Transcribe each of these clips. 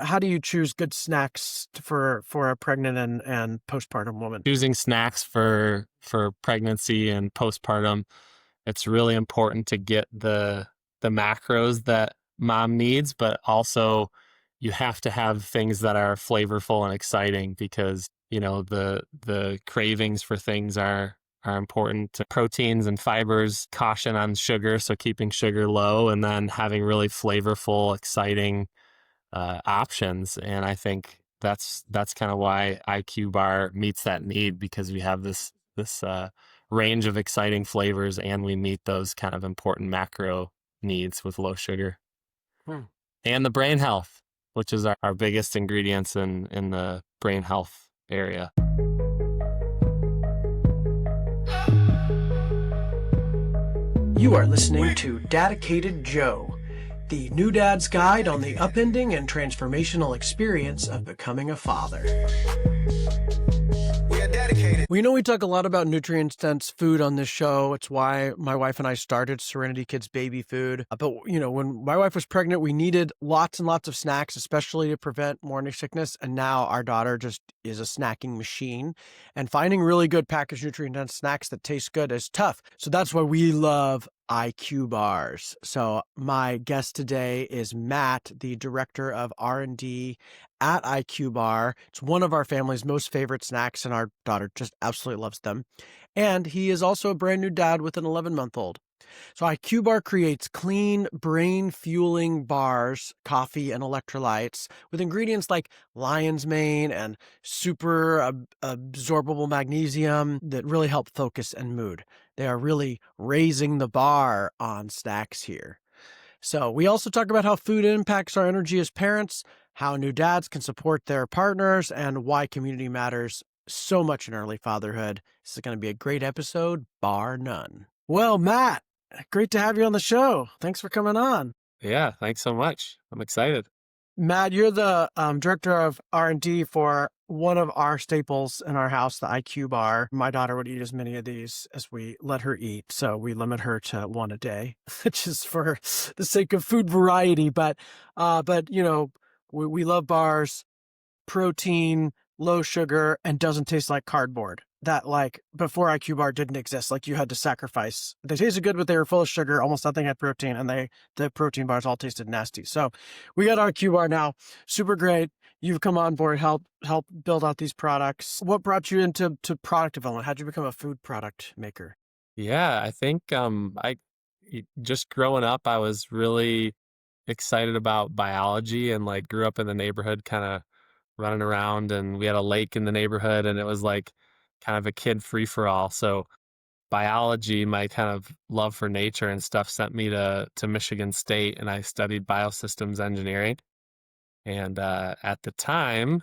how do you choose good snacks for a pregnant and postpartum woman? Choosing snacks for pregnancy and postpartum, it's really important to get the macros that mom needs, but also you have to have things that are flavorful and exciting because, the cravings for things are important. Proteins and fibers, caution on sugar, so keeping sugar low, and then having really flavorful, exciting options. And I think that's kind of why IQBAR meets that need, because we have this range of exciting flavors, and we meet those kind of important macro needs with low sugar Hmm. and the brain health, which is our biggest ingredients in the brain health area. You are listening to Dedicated Joe, the new dad's guide on the upending and transformational experience of becoming a father. We are dedicated. We talk a lot about nutrient-dense food on this show. It's why my wife and I started Serenity Kids Baby Food. But, when my wife was pregnant, we needed lots and lots of snacks, especially to prevent morning sickness. And now our daughter just is a snacking machine. And finding really good packaged nutrient-dense snacks that taste good is tough. So that's why we love IQBARs. So my guest today is Matt, the director of R&D at IQBAR. It's one of our family's most favorite snacks, and our daughter just absolutely loves them. And he is also a brand new dad with an 11-month-old. So IQBAR creates clean, brain-fueling bars, coffee, and electrolytes with ingredients like lion's mane and super absorbable magnesium that really help focus and mood. They are really raising the bar on snacks here. So we also talk about how food impacts our energy as parents, how new dads can support their partners, and why community matters so much in early fatherhood. This is going to be a great episode, bar none. Well, Matt, great to have you on the show. Thanks for coming on. Yeah, thanks so much. I'm excited. Matt, you're the director of R&D for one of our staples in our house, the IQBAR. My daughter would eat as many of these as we let her eat, so we limit her to one a day, which is for the sake of food variety. But we love bars, protein, low sugar, and doesn't taste like cardboard. That, like, before IQBAR didn't exist. Like, you had to sacrifice. They tasted good, but they were full of sugar. Almost nothing had protein, and the protein bars all tasted nasty. So we got IQBAR now. Super great. You've come on board, help build out these products. What brought you into product development? How'd you become a food product maker? Yeah, I think just growing up, I was really excited about biology, and like grew up in the neighborhood kind of running around, and we had a lake in the neighborhood, and it was like kind of a kid free for all. So biology, my kind of love for nature and stuff, sent me to Michigan State, and I studied biosystems engineering. And at the time,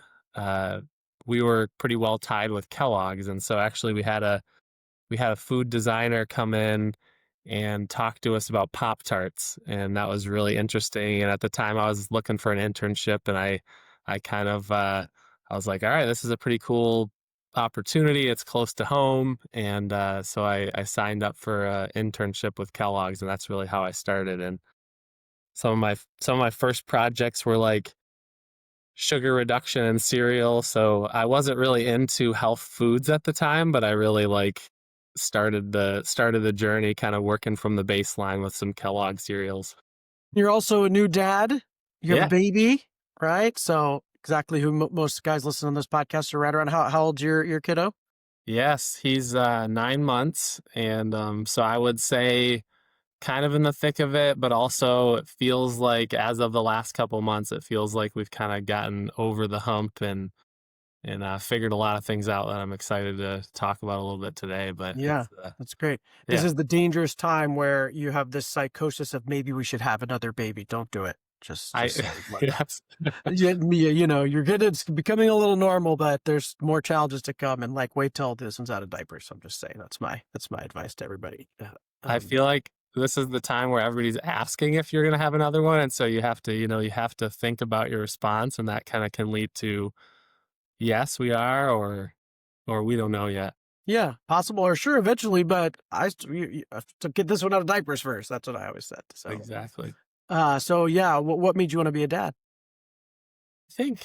we were pretty well tied with Kellogg's, and so actually we had a food designer come in and talk to us about Pop-Tarts, and that was really interesting. And at the time, I was looking for an internship, and I kind of I was like, all right, this is a pretty cool opportunity. It's close to home, and so I signed up for an internship with Kellogg's, and that's really how I started. And some of my first projects were like sugar reduction in cereal. So I wasn't really into health foods at the time, but I really started the journey kind of working from the baseline with some Kellogg cereals. You're also a new dad. You have Yeah. a baby, right? So exactly who most guys listening on this podcast are right around. How old's your kiddo? Yes, he's 9 months. And so I would say kind of in the thick of it, but also it feels like as of the last couple months, it feels like we've kind of gotten over the hump and figured a lot of things out that I'm excited to talk about a little bit today. But Yeah, it's, that's great. This yeah, is the dangerous time where you have this psychosis of maybe we should have another baby. Don't do it. I Just saying. yes. It's becoming a little normal, but there's more challenges to come. And like, wait till this one's out of diapers. I'm just saying that's my advice to everybody. I feel like this is the time where everybody's asking if you're going to have another one. And so you have to think about your response, and that kind of can lead to, yes, we are, or we don't know yet. Yeah, possible or sure eventually, but you have to get this one out of diapers first. That's what I always said. So, Exactly. so yeah, what made you want to be a dad? think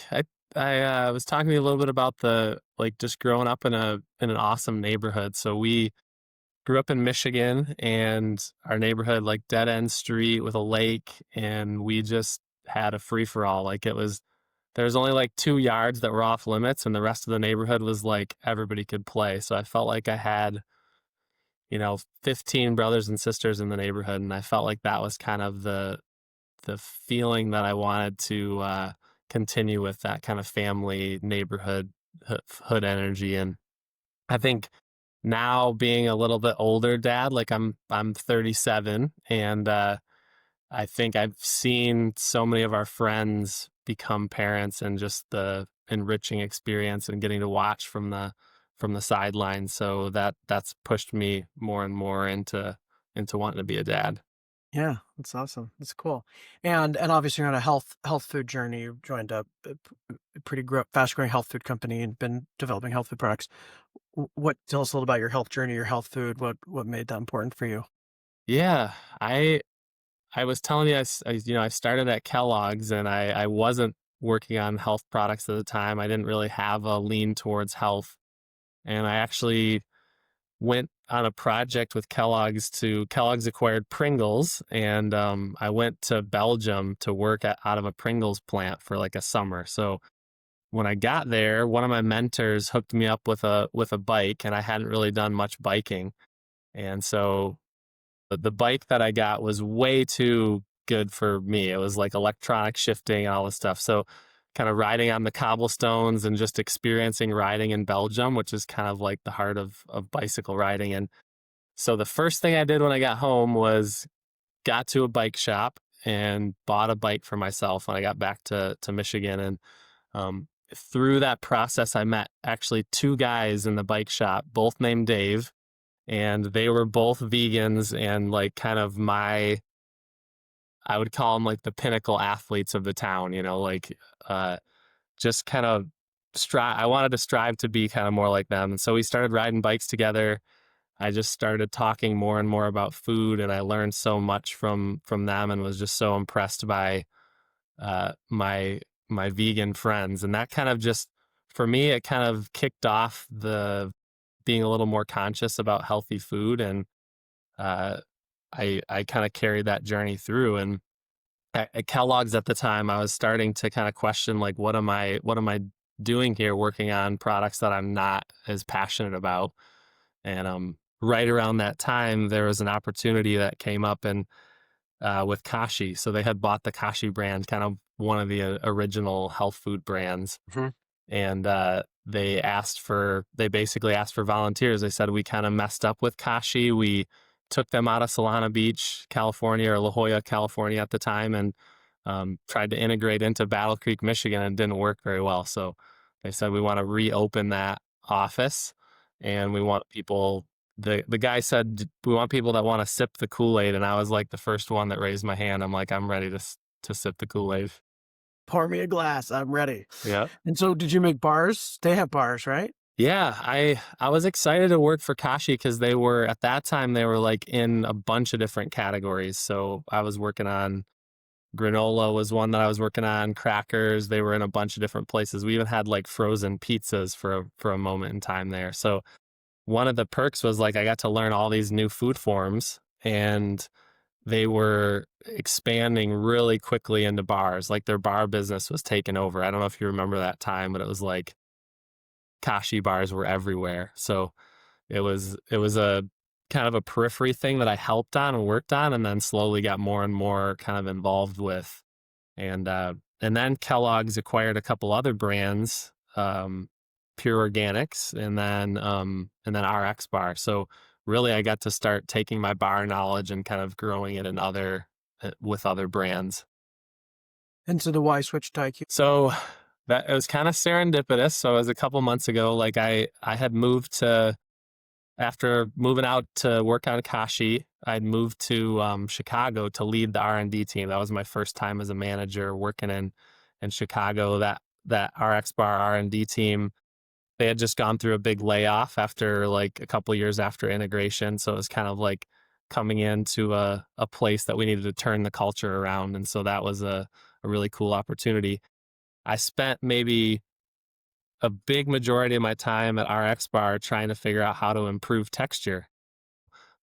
I was talking to you a little bit about the like just growing up in an awesome neighborhood. So we grew up in Michigan, and our neighborhood like dead end street with a lake, and we just had a free for all. Like it was there was only like 2 yards that were off limits, and the rest of the neighborhood was like everybody could play. So I felt like I had 15 brothers and sisters in the neighborhood, and I felt like that was kind of the feeling that I wanted to continue with, that kind of family neighborhood hood energy. And I think now being a little bit older dad, like I'm 37, and I think I've seen so many of our friends become parents, and just the enriching experience and getting to watch from the sidelines. So that's pushed me more and more into wanting to be a dad. Yeah, that's awesome. That's cool. And obviously you're on a health food journey. You've joined a pretty fast growing health food company and been developing health food products. What tell us a little about your health journey, your health food. What made that important for you? Yeah, I was telling you, I started at Kellogg's, and I wasn't working on health products at the time. I didn't really have a lean towards health. And I actually went on a project with Kellogg's acquired Pringles. And I went to Belgium to work out of a Pringles plant for like a summer. So when I got there, one of my mentors hooked me up with a bike, and I hadn't really done much biking. And so the bike that I got was way too good for me. It was like electronic shifting and all this stuff. So kind of riding on the cobblestones and just experiencing riding in Belgium, which is kind of like the heart of bicycle riding. And so the first thing I did when I got home was got to a bike shop and bought a bike for myself when I got back to Michigan. And through that process, I met actually two guys in the bike shop, both named Dave, and they were both vegans, and like kind of I would call them like the pinnacle athletes of the town, like uh, just kind of I wanted to strive to be kind of more like them. And so we started riding bikes together. I just started talking more and more about food, and I learned so much from them, and was just so impressed by my vegan friends. And that kind of just, for me, it kind of kicked off the being a little more conscious about healthy food. And uh, I kind of carried that journey through. And at Kellogg's at the time, I was starting to kind of question, like, what am I doing here, working on products that I'm not as passionate about. And right around that time, there was an opportunity that came up, and with Kashi. So they had bought the Kashi brand, kind of one of the original health food brands. And they basically asked for volunteers. They said, we kind of messed up with Kashi. We took them out of Solana Beach, California, or La Jolla, California at the time, and tried to integrate into Battle Creek, Michigan, and it didn't work very well. So they said, we want to reopen that office, and we want people. The guy said, we want people that want to sip the Kool-Aid, and I was like the first one that raised my hand. I'm like, I'm ready to sip the Kool-Aid. Pour me a glass. I'm ready. Yeah. And so, did you make bars? They have bars, right? Yeah, I was excited to work for Kashi because they were, at that time, they were like in a bunch of different categories. So I was working on granola, was one that I was working on, crackers. They were in a bunch of different places. We even had like frozen pizzas for a moment in time there. So one of the perks was like I got to learn all these new food forms, and they were expanding really quickly into bars. Like their bar business was taken over. I don't know if you remember that time, but it was like Kashi bars were everywhere. So it was a kind of a periphery thing that I helped on and worked on, and then slowly got more and more kind of involved with. And then Kellogg's acquired a couple other brands, Pure Organics, and then RXBAR. So really, I got to start taking my bar knowledge and kind of growing it in with other brands. And so, the why switch to IQ? So that it was kind of serendipitous. So it was a couple months ago. Like I had moved to after moving out to work on Kashi, I'd moved to Chicago to lead the R&D team. That was my first time as a manager working in Chicago. That RXBAR R&D team, they had just gone through a big layoff after like a couple years after integration. So it was kind of like coming into a place that we needed to turn the culture around. And so that was a really cool opportunity. I spent maybe a big majority of my time at RXBAR trying to figure out how to improve texture.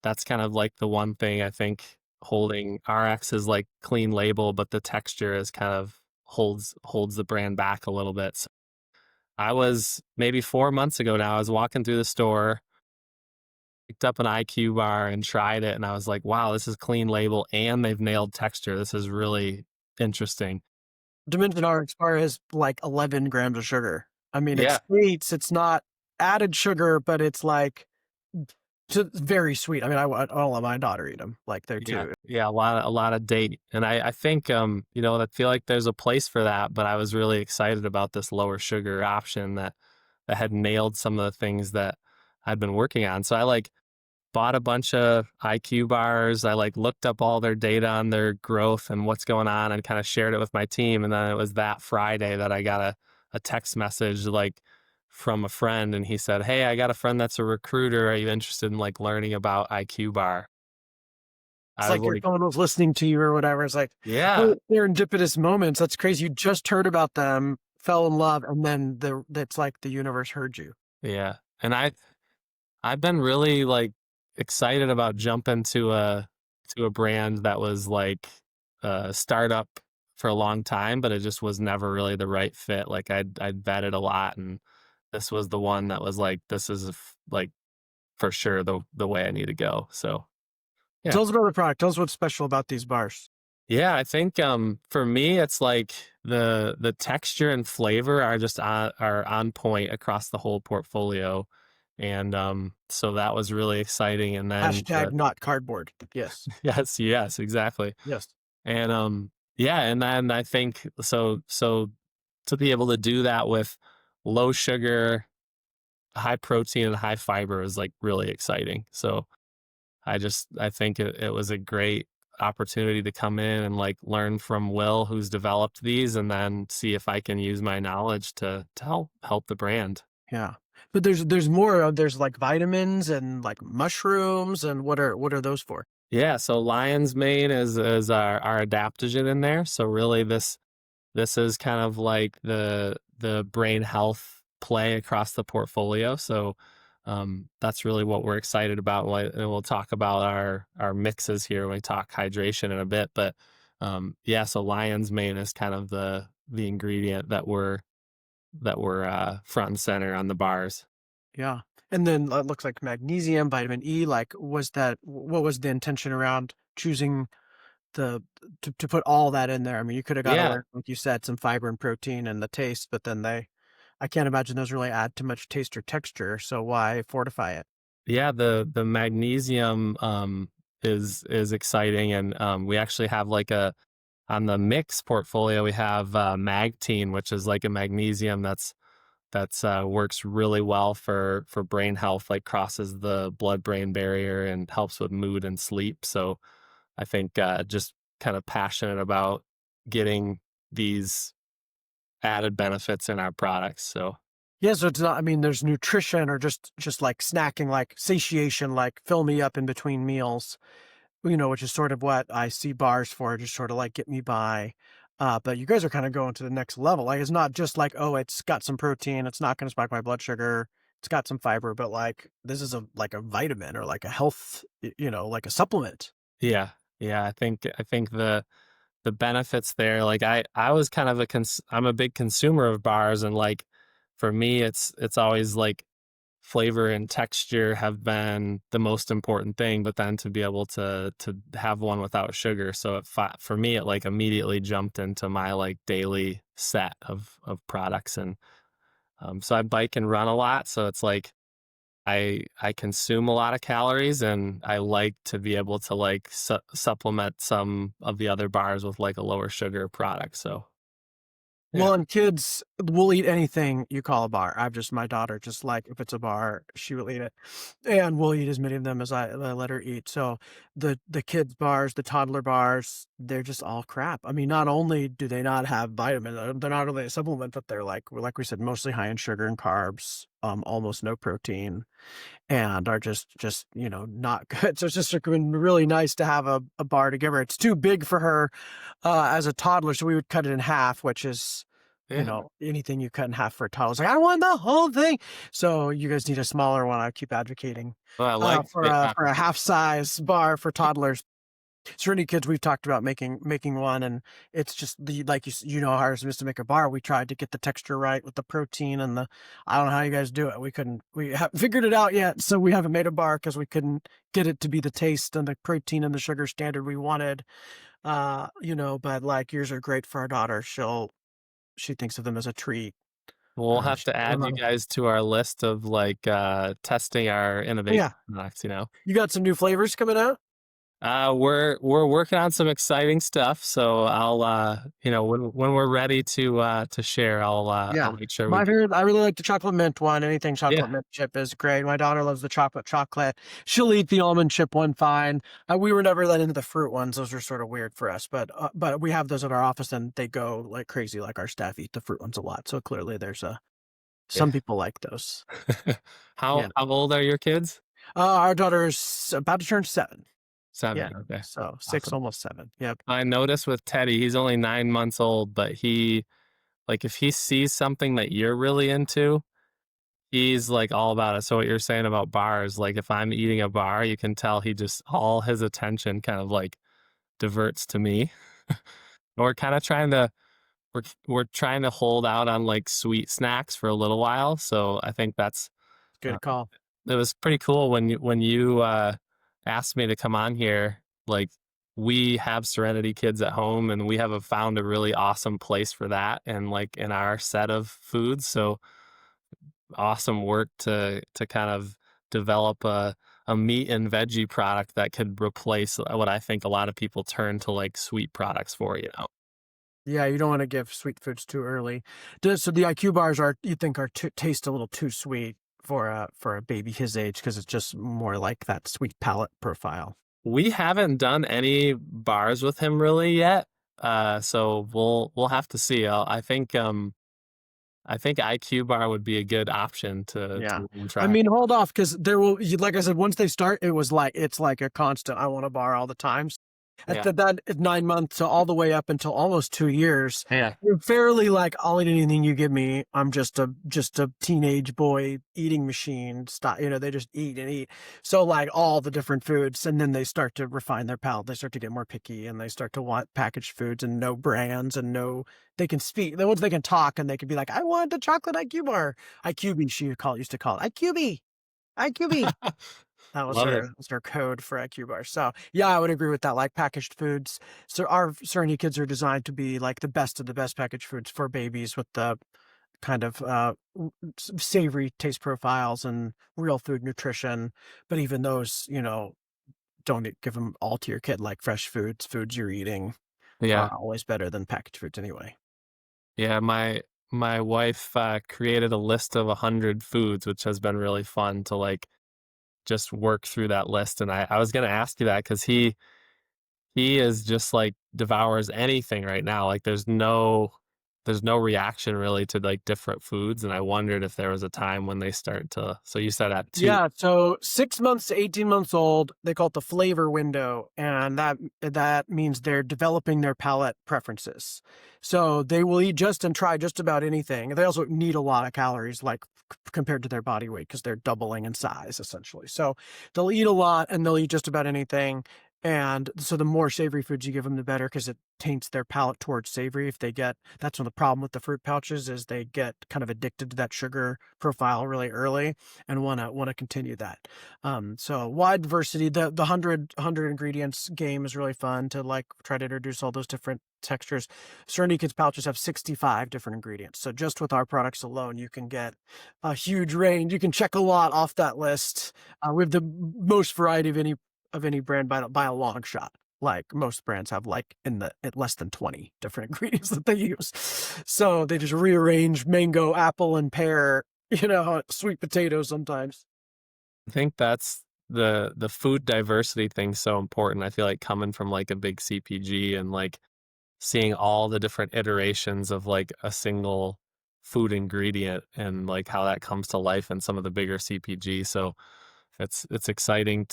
That's kind of like the one thing I think holding RX is like clean label, but the texture is kind of holds the brand back a little bit. So I was maybe 4 months ago now, I was walking through the store, picked up an IQBAR and tried it, and I was like, wow, this is clean label and they've nailed texture. This is really interesting. Dimension RXBAR is like 11 grams of sugar. I mean, it's Yeah. sweet. It's not added sugar, but it's like very sweet. I mean, I'll let my daughter eat them. Like they're Yeah, too. yeah, a lot of date, and I think I feel like there's a place for that, but I was really excited about this lower sugar option that had nailed some of the things that I'd been working on. So I like bought a bunch of IQ bars. I like looked up all their data on their growth and what's going on, and kind of shared it with my team. And then it was that Friday that I got a text message like from a friend, and he said, "Hey, I got a friend that's a recruiter. Are you interested in like learning about IQ bar?" It's I was like your like, phone was listening to you or whatever. It's like yeah, oh, serendipitous moments. That's crazy. You just heard about them, fell in love, and then that's like the universe heard you. yeah. And I've been really like excited about jumping to a brand that was like a startup for a long time, but it just was never really the right fit. Like I'd vetted a lot, and this was the one that was like, this is like for sure the way I need to go. So yeah. Tell us about the product. Tell us what's special about these bars. Yeah, I think for me it's like the texture and flavor are on point across the whole portfolio. And so that was really exciting. And then Hashtag not cardboard. Yes. yes, yes, exactly. Yes. And yeah, and then I think so to be able to do that with low sugar, high protein and high fiber is like really exciting. So I think it was a great opportunity to come in and like learn from Will, who's developed these, and then see if I can use my knowledge to help the brand. Yeah. But there's more. There's like vitamins and like mushrooms and what are those for? Yeah, so lion's mane is our adaptogen in there. So really this is kind of like the brain health play across the portfolio. So that's really what we're excited about. And we'll talk about our mixes here when we talk hydration in a bit. But yeah, so lion's mane is kind of the ingredient that we're front and center on the bars. Yeah. And then it looks like magnesium, vitamin E. Like, what was the intention around choosing to put all that in there? I mean, you could have got Yeah, away, like you said, some fiber and protein and the taste, but then I can't imagine those really add too much taste or texture. So why fortify it? yeah. The magnesium is exciting, and we actually have like a on the mix portfolio we have Magtine, which is like a magnesium that's works really well for brain health, like crosses the blood brain barrier and helps with mood and sleep. So I think just kind of passionate about getting these added benefits in our products. So Yeah, so it's not, I mean, there's nutrition or just like snacking, like satiation, like fill me up in between meals, which is sort of what I see bars for, just sort of like get me by. But you guys are kind of going to the next level. Like it's not just like, oh, it's got some protein, it's not going to spike my blood sugar, it's got some fiber, but like this is like a vitamin or like a health, like a supplement. yeah, yeah, I think the benefits there, like I was kind of I'm a big consumer of bars, and like for me it's always like flavor and texture have been the most important thing, but then to be able to have one without sugar. So for me, it like immediately jumped into my like daily set of products. And so I bike and run a lot. So it's like I consume a lot of calories, and I like to be able to like supplement some of the other bars with like a lower sugar product. So yeah. Well, and kids will eat anything you call a bar. My daughter, just like if it's a bar, she will eat it. And we'll eat as many of them as I let her eat. So the kids bars, the toddler bars, they're just all crap. I mean, not only do they not have vitamins, they're not really a supplement, but they're like we said, mostly high in sugar and carbs, almost no protein, and are just not good. So it's just been really nice to have a bar to give her. It's too big for her as a toddler, so we would cut it in half, which is Yeah. anything you cut in half for a toddler. It's like, "I want the whole thing." So you guys need a smaller one. I keep advocating, Well, I like for a half size bar for toddlers. Serenity Kids, we've talked about making one, and it's just the like how hard it is to make a bar. We tried to get the texture right with the protein and the I don't know how you guys do it. We haven't figured it out yet, so we haven't made a bar because we couldn't get it to be the taste and the protein and the sugar standard we wanted. But like yours are great for our daughter. She thinks of them as a treat. we'll have She to add you guys to our list of like testing our innovation Yeah, products, you know. you got some new flavors coming out? We're working on some exciting stuff, so I'll when we're ready to share, I'll Yeah. make sure we My favorite I really like the chocolate mint one. Anything yeah. chocolate mint chip is great. My daughter loves the chocolate. She'll eat the almond chip one fine. We were never that into the fruit ones. Those are sort of weird for us, but we have those at our office and they go like crazy. Like our staff eat the fruit ones a lot. So clearly there's Yeah. some people like those. How Yeah. old are your kids? Our daughter is about to turn 7. 7, Yeah. okay. So 6, Awesome. almost 7. Yep. I noticed with Teddy, he's only 9 months old, but he like, if he sees something that you're really into, he's, like, all about it. So what you're saying about bars, like, if I'm eating a bar, you can tell he just all his attention kind of, like, diverts to me. We're kinda trying to we're trying to hold out on, like, sweet snacks for a little while, so I think that's, uh Good call. it was pretty cool when you asked me to come on here. Like, we have Serenity Kids at home, and we have found a really awesome place for that, and like in our set of foods. So awesome work to kind of develop a meat and veggie product that could replace what I think a lot of people turn to like sweet products for. You know. Yeah, you don't want to give sweet foods too early. So the IQ bars you think are taste a little too sweet for a baby his age because it's just more like that sweet palate profile. We haven't done any bars with him really yet. So we'll have to see. I think IQBAR would be a good option Yeah. to I try. mean, hold off because like I said, once they start, it's like a constant. I want a bar all the time. Yeah. At 9 months to all the way up until almost 2 years, Yeah. you're fairly like, I'll eat anything you give me. I'm just a teenage boy eating machine. Stop. They just eat and eat. So like all the different foods, and then they start to refine their palate. They start to get more picky, and they start to want packaged foods and no brands and no. They can speak. The ones they can talk, and they can be like, I want the chocolate IQ bar. IQB. Used to call it IQB. IQB. Love it. That was her code for IQ bar. So yeah, I would agree with that. Like packaged foods. So our Serenity Kids are designed to be like the best of the best packaged foods for babies with the kind of savory taste profiles and real food nutrition. But even those, don't give them all to your kid. Like fresh foods you're eating Yeah. are always better than packaged foods anyway. Yeah. My wife created a list of 100 foods, which has been really fun to like just work through that list. And I was gonna ask you that because he is just like devours anything right now. Like there's no reaction really to like different foods. And I wondered if there was a time when they start to so you said at 2. Yeah, so 6 months to 18 months old, they call it the flavor window, and that means they're developing their palate preferences. So they will eat just and try just about anything. They also need a lot of calories, like compared to their body weight, because they're doubling in size essentially. So they'll eat a lot and they'll eat just about anything. And so the more savory foods you give them, the better, because it taints their palate towards savory. That's one of the problem with the fruit pouches is they get kind of addicted to that sugar profile really early and wanna continue that. So wide diversity. The 100 ingredients game is really fun to like try to introduce all those different textures. Serenity Kids pouches have 65 different ingredients. So just with our products alone, you can get a huge range. You can check a lot off that list. We have the most variety of any brand by a long shot. Like most brands have like at less than 20 different ingredients that they use. So they just rearrange mango, apple, and pear, sweet potatoes sometimes. I think that's the food diversity thing so important. I feel like coming from like a big CPG and like seeing all the different iterations of like a single food ingredient and like how that comes to life in some of the bigger CPG. So it's exciting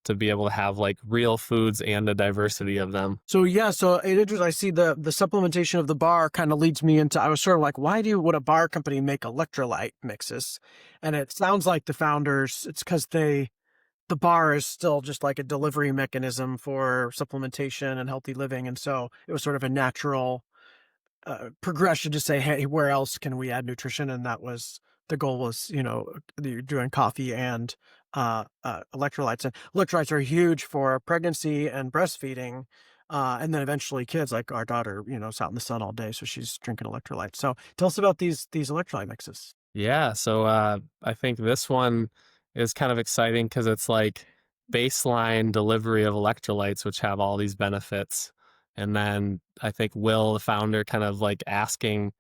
to be able to have like real foods and a diversity of them. So yeah, so I see the supplementation of the bar kind of leads me into, I was sort of like, would a bar company make electrolyte mixes? And it sounds like the founders, it's because the bar is still just like a delivery mechanism for supplementation and healthy living. And so it was sort of a natural progression to say, hey, where else can we add nutrition? And that was the goal was, you're doing coffee and electrolytes. And electrolytes are huge for pregnancy and breastfeeding. And then eventually kids, like our daughter, is out in the sun all day. So she's drinking electrolytes. So tell us about these electrolyte mixes. Yeah, so I think this one is kind of exciting because it's like baseline delivery of electrolytes, which have all these benefits. And then I think Will, the founder, kind of like asking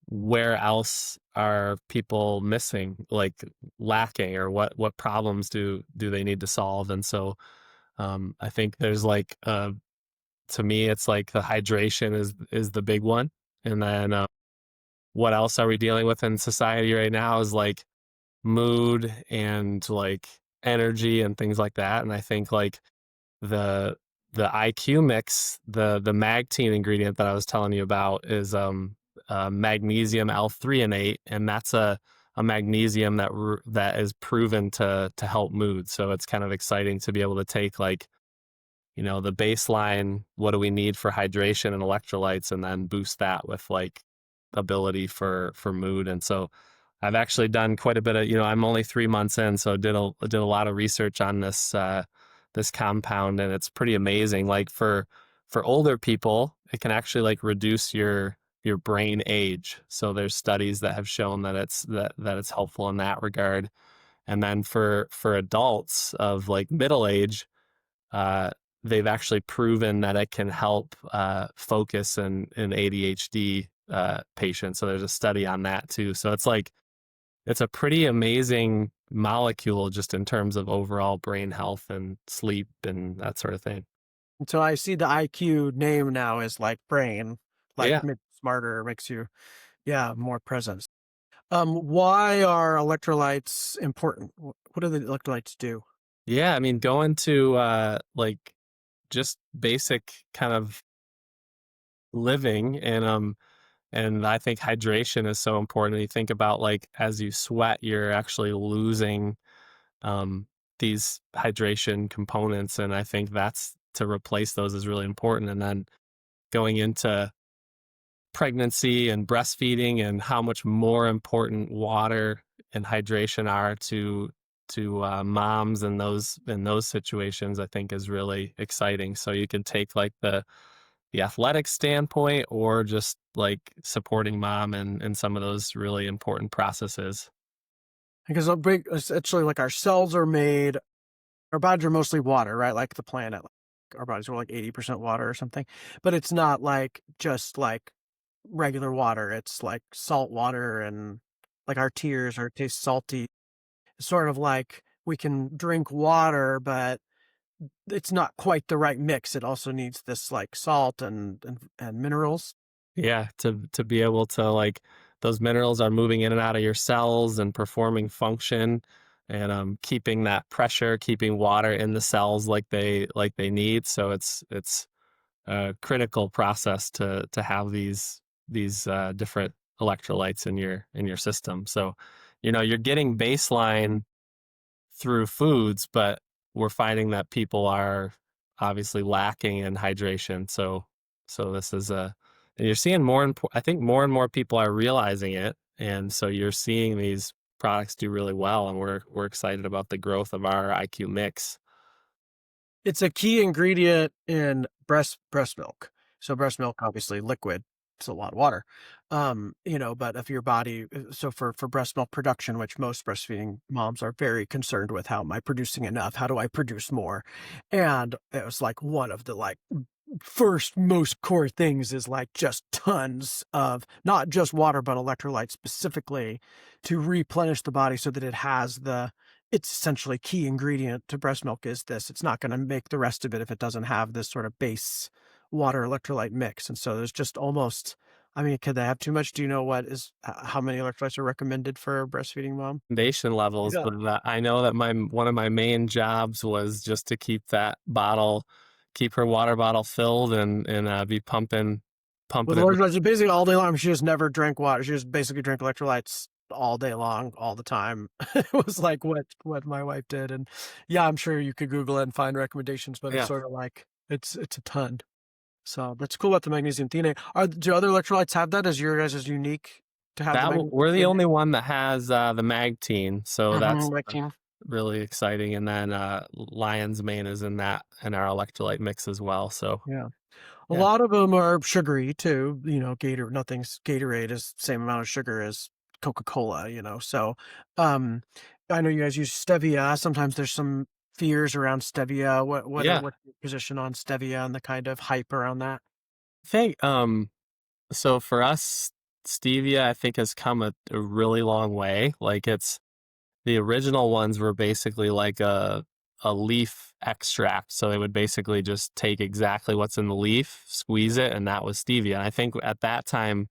where else are people missing, like lacking, or what problems do they need to solve? And so I think there's like to me, it's like the hydration is the big one, and then what else are we dealing with in society right now is like mood and like energy and things like that. And I think like the the IQ mix, the magtine ingredient that I was telling you about is magnesium L-threonate, and that's a magnesium that is proven to help mood. So it's kind of exciting to be able to take like, the baseline, what do we need for hydration and electrolytes, and then boost that with like ability for mood. And so I've actually done quite a bit of, I'm only 3 months in, so did a lot of research on this compound, and it's pretty amazing. Like for older people, it can actually like reduce your brain age. So there's studies that have shown that it's helpful in that regard. And then for adults of like middle age, uh, they've actually proven that it can help focus in ADHD patients. So there's a study on that too. So it's like it's a pretty amazing molecule just in terms of overall brain health and sleep and that sort of thing. And so I see the IQ name now is like brain, like Yeah. makes you smarter, makes you, yeah, more present. Why are electrolytes important? What do the electrolytes do? Yeah. I mean, going to like just basic kind of living, and I think hydration is so important. You think about like as you sweat, you're actually losing um, these hydration components, and I think that's to replace those is really important. And then going into pregnancy and breastfeeding, and how much more important water and hydration are to moms in those situations, I think is really exciting. So you can take like the athletic standpoint, or just like supporting mom in some of those really important processes. Because a big, essentially, like our cells are made, our bodies are mostly water, right? Like the planet, like our bodies are like 80% water or something. But it's not like just like regular water. It's like salt water and like our tears are taste salty. It's sort of like we can drink water, but it's not quite the right mix. It also needs this like salt and minerals. Yeah, to be able to like those minerals are moving in and out of your cells and performing function, and keeping that pressure, keeping water in the cells like they need. So it's a critical process to have these different electrolytes in your system. So, you're getting baseline through foods, but we're finding that people are obviously lacking in hydration. So this is and you're seeing I think more and more people are realizing it, and so you're seeing these products do really well, and we're excited about the growth of our IQ mix. It's a key ingredient in breast milk. So breast milk, obviously liquid. It's a lot of water. But if your body, so for breast milk production, which most breastfeeding moms are very concerned with, how am I producing enough? How do I produce more? And it was like one of the like first most core things is like just tons of not just water, but electrolytes specifically to replenish the body so that it has it's essentially key ingredient to breast milk is this. It's not going to make the rest of it if it doesn't have this sort of base water electrolyte mix. And so there's just almost I mean, could they have too much? Do you know what is how many electrolytes are recommended for a breastfeeding mom? Foundation levels, Yeah. but I know that my one of my main jobs was just to keep her water bottle filled and be pumping With it. electrolytes, basically all day long, she just never drank water. She just basically drank electrolytes all day long, all the time. It was like what my wife did, and yeah, I'm sure you could Google it and find recommendations, but it's Yeah, sort of like it's a ton. So that's cool about the magnesium threonate. Do other electrolytes have that? Is your guys is unique to have the magnesium we're the threonate? only one that has the Magtine, so Mm-hmm, that's lectin. really exciting. And then Lion's Mane is in our electrolyte mix as well. So Yeah. A yeah, lot of them are sugary too. Nothing's Gatorade is the same amount of sugar as Coca-Cola, So, um, I know you guys use stevia. Sometimes there's some fears around stevia. yeah. What's your position on stevia and the kind of hype around that? I think so for us, stevia I think has come a really long way. Like it's the original ones were basically like a leaf extract. So they would basically just take exactly what's in the leaf, squeeze it, and that was stevia. And I think at that time,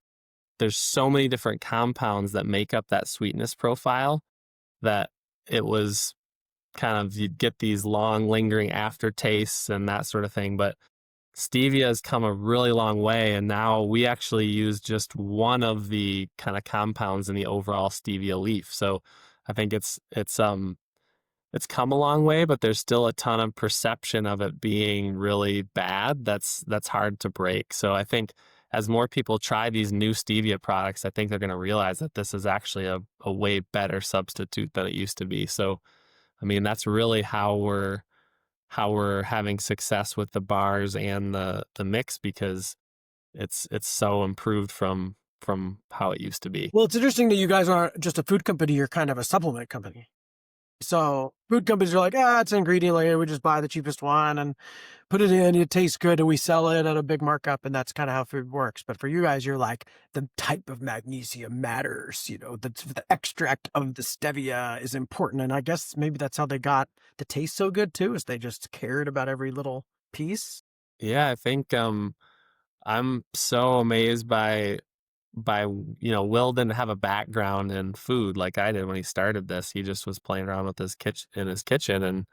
there's so many different compounds that make up that sweetness profile that it was kind of, you'd get these long lingering aftertastes and that sort of thing. But stevia has come a really long way, and now we actually use just one of the kind of compounds in the overall stevia leaf. So I think it's come a long way, but there's still a ton of perception of it being really bad. That's hard to break. So I think as more people try these new stevia products, I think they're going to realize that this is actually a way better substitute than it used to be. So I mean, that's really how we're having success with the bars and the mix, because it's so improved from how it used to be. Well, it's interesting that you guys aren't just a food company, you're kind of a supplement company. So food companies are like, it's an ingredient layer. We just buy the cheapest one and put it in. It tastes good, and we sell it at a big markup, and that's kind of how food works. But for you guys, you're like the type of magnesium matters. The extract of the stevia is important, and I guess maybe that's how they got the taste so good too, is they just cared about every little piece. Yeah, I think I'm so amazed by Will didn't have a background in food like I did when he started this. He just was playing around with his kitchen, and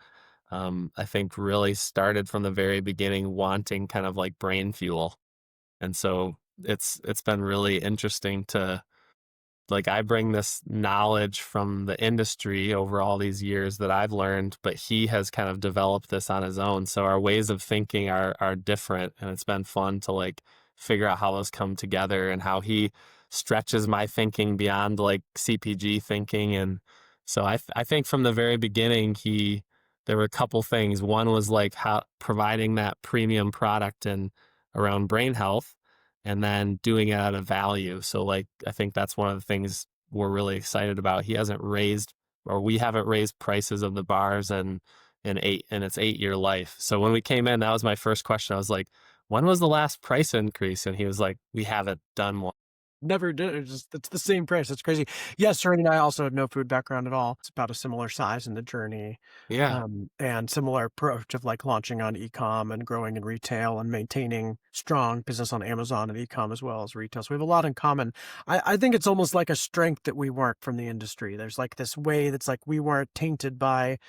I think really started from the very beginning wanting kind of like brain fuel. And so it's been really interesting to, like, I bring this knowledge from the industry over all these years that I've learned, but he has kind of developed this on his own. So our ways of thinking are different, and it's been fun to like figure out how those come together and how he stretches my thinking beyond like CPG thinking. And so I think from the very beginning there were a couple things. One was like how providing that premium product and around brain health, and then doing it at a value. So like I think that's one of the things we're really excited about. We haven't raised prices of the bars in its 8-year life. So when we came in, that was my first question. I was like, when was the last price increase? And he was like, we haven't done one. Never did. It's the same price. It's crazy. Yes, Serena and I also have no food background at all. It's about a similar size in the journey, Yeah. and similar approach of like launching on e-com and growing in retail and maintaining strong business on Amazon and e-com as well as retail. So we have a lot in common. I think it's almost like a strength that we weren't from the industry. There's like this way that's like we weren't tainted by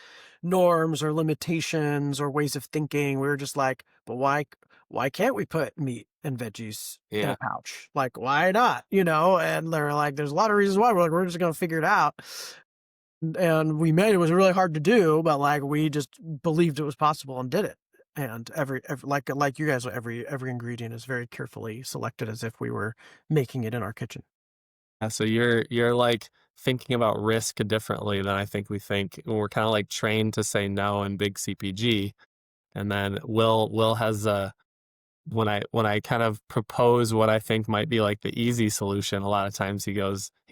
norms or limitations or ways of thinking. We were just like, but why can't we put meat and veggies in Yeah. a pouch? Like, why not? And they're like, there's a lot of reasons why. We're like, we're just gonna figure it out. And we made it was really hard to do, but like we just believed it was possible and did it. And every like you guys, every ingredient is very carefully selected as if we were making it in our kitchen. So you're like thinking about risk differently than I think we think. We're kind of like trained to say no in big CPG. And then Will has when I kind of propose what I think might be like the easy solution, a lot of times he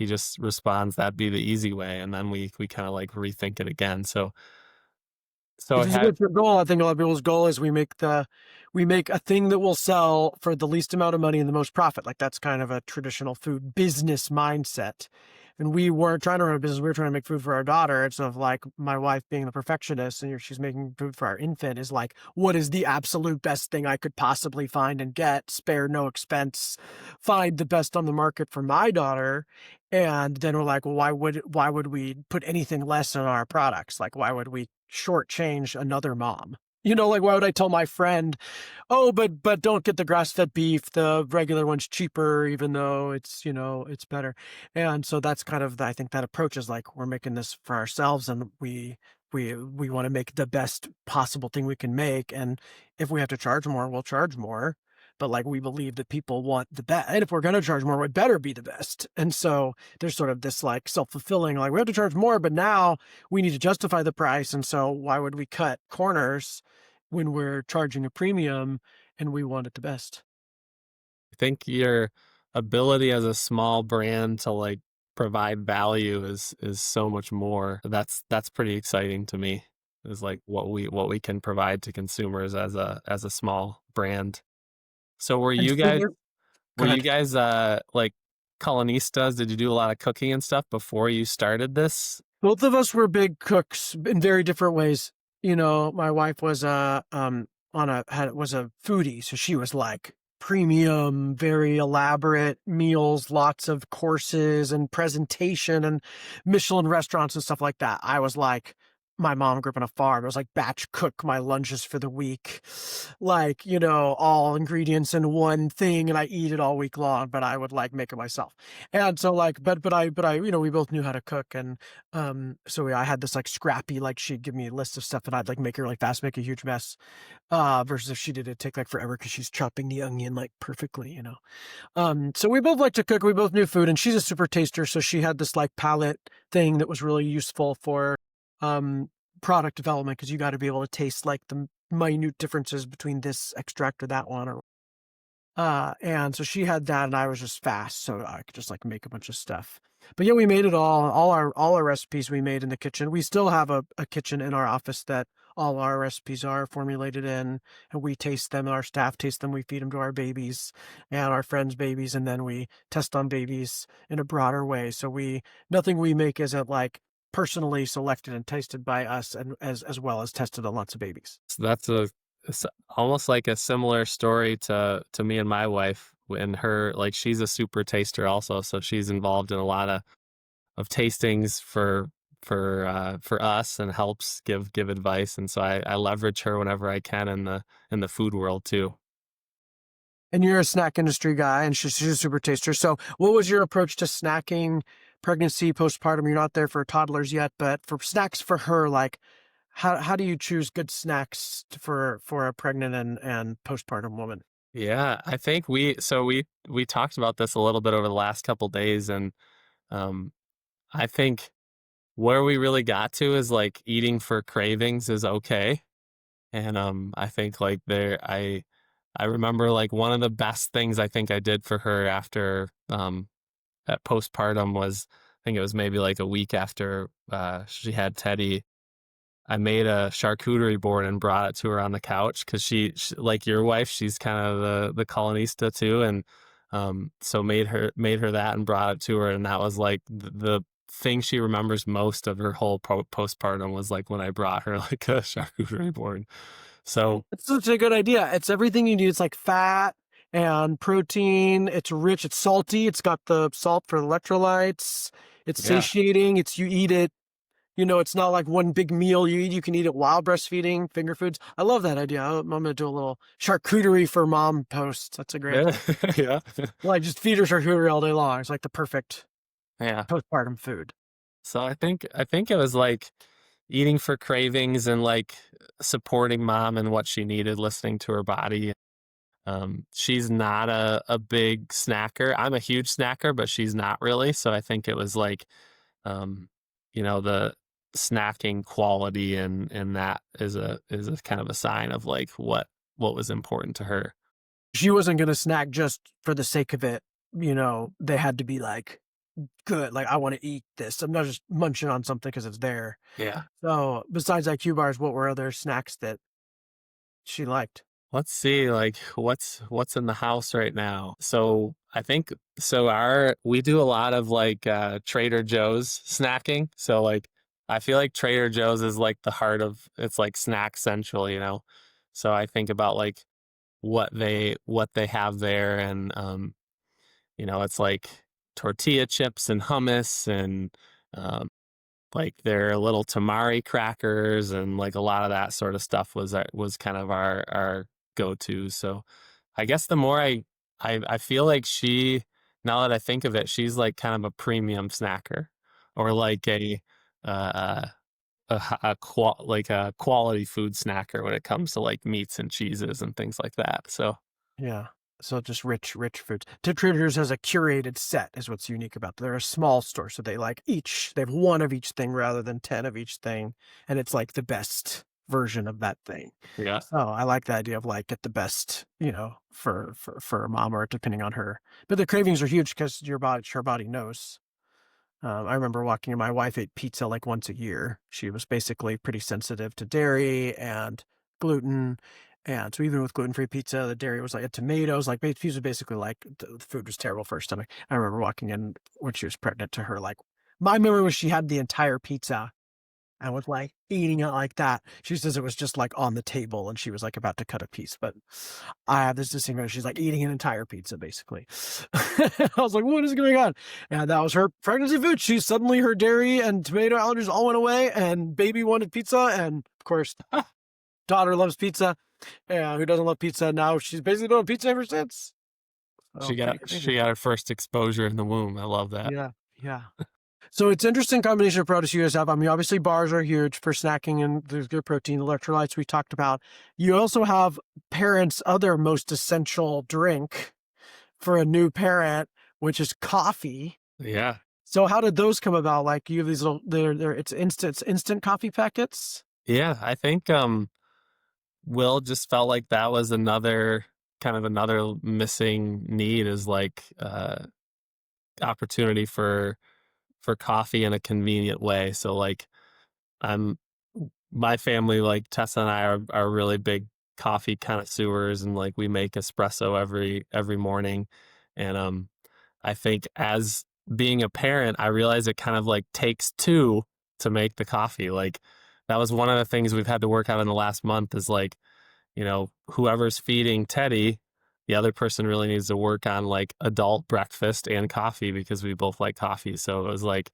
just responds, that'd be the easy way. And then we kind of like rethink it again. So Which it is a had, good goal. I think a lot of people's goal is we make a thing that will sell for the least amount of money and the most profit. Like that's kind of a traditional food business mindset. and we weren't trying to run a business. We were trying to make food for our daughter. It's of like my wife being the perfectionist and she's making food for our infant is like, what is the absolute best thing I could possibly find and get, spare no expense, find the best on the market for my daughter. And then we're like, well, why would we put anything less in our products? Like, why would we shortchange another mom? Like why would I tell my friend, oh, but don't get the grass-fed beef. The regular one's cheaper, even though it's better. And so that's kind of I think that approach is like we're making this for ourselves, and we want to make the best possible thing we can make. And if we have to charge more, we'll charge more. But like we believe that people want the best, and if we're going to charge more, it better be the best. And so there's sort of this like self-fulfilling, like we have to charge more, but now we need to justify the price. And so why would we cut corners when we're charging a premium and we want it the best? I think your ability as a small brand to like provide value is so much more. That's pretty exciting to me. Is like what we can provide to consumers as a small brand. So were And you so guys go were you ahead. guys like colonistas? Did you do a lot of cooking and stuff before you started this? Both of us were big cooks in very different ways. My wife was was a foodie, so she was like premium, very elaborate meals, lots of courses and presentation and Michelin restaurants and stuff like that. I was like, my mom grew up on a farm. It was like batch cook my lunches for the week, like, all ingredients in one thing, and I eat it all week long, but I would like make it myself. And so like, but I, we both knew how to cook. And so I had this like scrappy, like she'd give me a list of stuff and I'd like make her really fast, make a huge mess. Versus if she did it take like forever because she's chopping the onion like perfectly. So we both like to cook. We both knew food, and she's a super taster. So she had this like palate thing that was really useful for um product development because you got to be able to taste like the minute differences between this extract or that one or and so she had that and I was just fast, so I could just like make a bunch of stuff. But yeah, we made it all our recipes we made in the kitchen. We still have a kitchen in our office that all our recipes are formulated in, and we taste them, our staff taste them, we feed them to our babies and our friends' babies, and then we test on babies in a broader way. So nothing we make isn't like personally selected and tasted by us and as well as tested on lots of babies. So that's it's almost like a similar story to me and my wife. And her, like, she's a super taster also, so she's involved in a lot of tastings for us and helps give advice. And so I leverage her whenever I can in the food world too. And you're a snack industry guy, and she's a super taster. So, what was your approach to snacking, pregnancy, postpartum? You're not there for toddlers yet, but for snacks for her, like how do you choose good snacks for a pregnant and postpartum woman? Yeah, I think we talked about this a little bit over the last couple days, and um, I think where we really got to is like eating for cravings is okay. And I think like I remember like one of the best things I think I did for her after at postpartum was, I think it was maybe like a week after she had Teddy. I made a charcuterie board and brought it to her on the couch because she like your wife, she's kind of the colonista too, and so made her that and brought it to her, and that was like the thing she remembers most of her whole postpartum was like when I brought her like a charcuterie board. So It's such a good idea. It's everything you need. It's like fat and protein. It's rich. It's salty. It's got the salt for electrolytes. It's yeah, satiating. You eat it. It's not like one big meal you eat. You can eat it while breastfeeding, finger foods. I love that idea. I'm going to do a little charcuterie for mom post. That's a great, yeah, yeah, like just feed her charcuterie all day long. It's like the perfect yeah. postpartum food. So I think it was like eating for cravings and like supporting mom and what she needed, listening to her body. She's not a big snacker. I'm a huge snacker, but she's not really. So I think it was like, um, the snacking quality and that is a kind of a sign of like what was important to her. She wasn't going to snack just for the sake of it. They had to be like good. Like, I want to eat this. I'm not just munching on something because it's there. Yeah. So besides IQ bars, what were other snacks that she liked? Let's see, like what's in the house right now. So I think so our we do a lot of like Trader Joe's snacking. So like I feel like Trader Joe's is like the heart of it's like snack central, you know. So I think about like what they have there and you know, it's like tortilla chips and hummus and um like their little tamari crackers and like a lot of that sort of stuff was kind of our go-to. So I guess the more I feel like she now that I think of it, she's like kind of a premium snacker or like uh, like a quality food snacker when it comes to like meats and cheeses and things like that. So Yeah. So just rich foods. Trader Joe's has a curated set is what's unique about them. They're a small store, so they have one of each thing rather than 10 of each thing, and it's like the best version of that thing. yeah, So I like the idea of like get the best, for a mom or depending on her. But the cravings are huge because her body knows. I remember walking in, my wife ate pizza like once a year. She was basically pretty sensitive to dairy and gluten. And so even with gluten-free pizza, the dairy was like tomatoes, like pizza was basically like the food was terrible for her stomach. I remember walking in when she was pregnant to her, like my memory was she had the entire pizza and was like eating it like that. She says it was just like on the table and she was like about to cut a piece. But I have this distinct memory. She's like eating an entire pizza, basically. I was like, what is going on? And that was her pregnancy food. She suddenly, her dairy and tomato allergies all went away and baby wanted pizza. And of course, daughter loves pizza. Yeah, who doesn't love pizza? Now she's basically doing pizza ever since. Oh, pretty she crazy. got her first exposure in the womb. I love that. Yeah, yeah. So it's interesting combination of products you guys have. I mean, obviously bars are huge for snacking and there's good protein, electrolytes we talked about. You also have parents' other most essential drink for a new parent, which is coffee. Yeah. So how did those come about? Like you have these little, it's instant coffee packets. Yeah, I think Will just felt like that was another kind of another missing need is like opportunity for coffee in a convenient way. So like I'm my family, like Tessa and I are really big coffee connoisseurs and like we make espresso every morning. And I think as being a parent, I realize it kind of like takes two to make the coffee. Like that was one of the things we've had to work out in the last month is like, you know, whoever's feeding Teddy, the other person really needs to work on like adult breakfast and coffee because we both like coffee. So it was like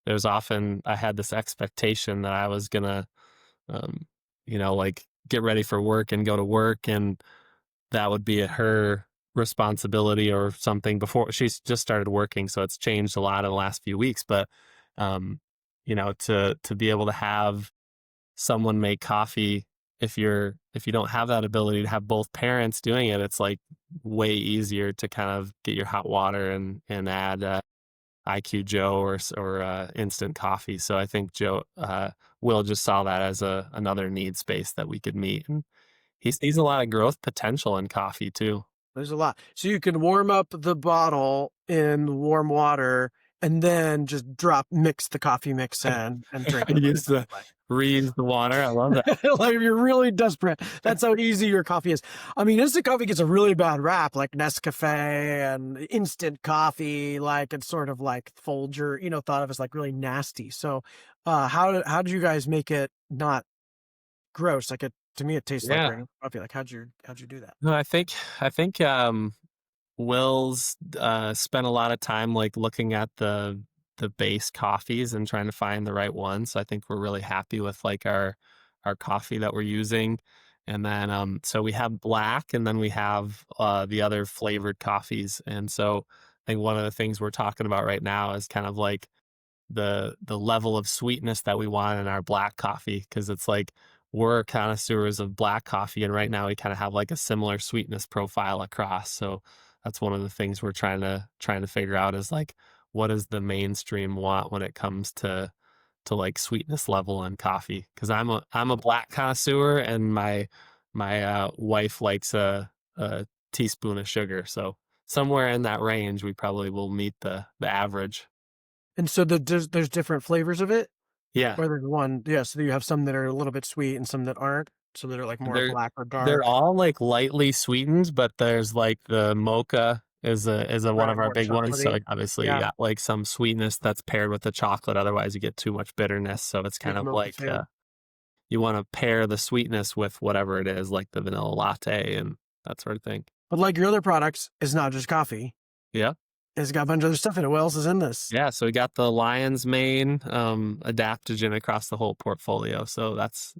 there's often I had this expectation that I was gonna um, you know, like get ready for work and go to work and that would be her responsibility or something before she's just started working. So it's changed a lot in the last few weeks. But um, you know, to be able to have someone make coffee if you don't have that ability to have both parents doing it, it's like way easier to kind of get your hot water and add IQ Joe or instant coffee. So I think Will just saw that as another need space that we could meet. And he sees a lot of growth potential in coffee too. There's a lot. So you can warm up the bottle in warm water and then just mix the coffee mix in and drink I it used to that way. reuse the water. I love that. Like if you're really desperate, that's how easy your coffee is. I mean, instant coffee gets a really bad rap, like Nescafe and instant coffee. Like it's sort of like Folger, thought of as like really nasty. So, how did you guys make it not gross? Like to me, it tastes like Yeah. regular coffee. Like how'd you do that? No, I think Will's spent a lot of time like looking at the base coffees and trying to find the right one. So I think we're really happy with like our coffee that we're using. And then so we have black and then we have the other flavored coffees. And so I think one of the things we're talking about right now is kind of like the level of sweetness that we want in our black coffee because it's like we're connoisseurs of black coffee and right now we kind of have like a similar sweetness profile across. So that's one of the things we're trying to figure out is like what does the mainstream want when it comes to like sweetness level in coffee because I'm a black connoisseur and my wife likes a teaspoon of sugar. So somewhere in that range we probably will meet the average. And so there's different flavors of it, Yeah. or there's one, yeah. So you have some that are a little bit sweet and some that aren't. Some that are like more They're black or they're dark, all like lightly sweetened, but there's like the mocha is a one right? of our More big ones. So chocolatey. like, obviously you Yeah, got like some sweetness that's paired with the chocolate. Otherwise, you get too much bitterness. So it's kind big of mocha like fan. you want to pair the sweetness with whatever it is, like the vanilla latte and that sort of thing. But like your other products, it's not just coffee. Yeah. It's got a bunch of other stuff in it. What else is in this? Yeah, so we got the lion's mane adaptogen across the whole portfolio. So that's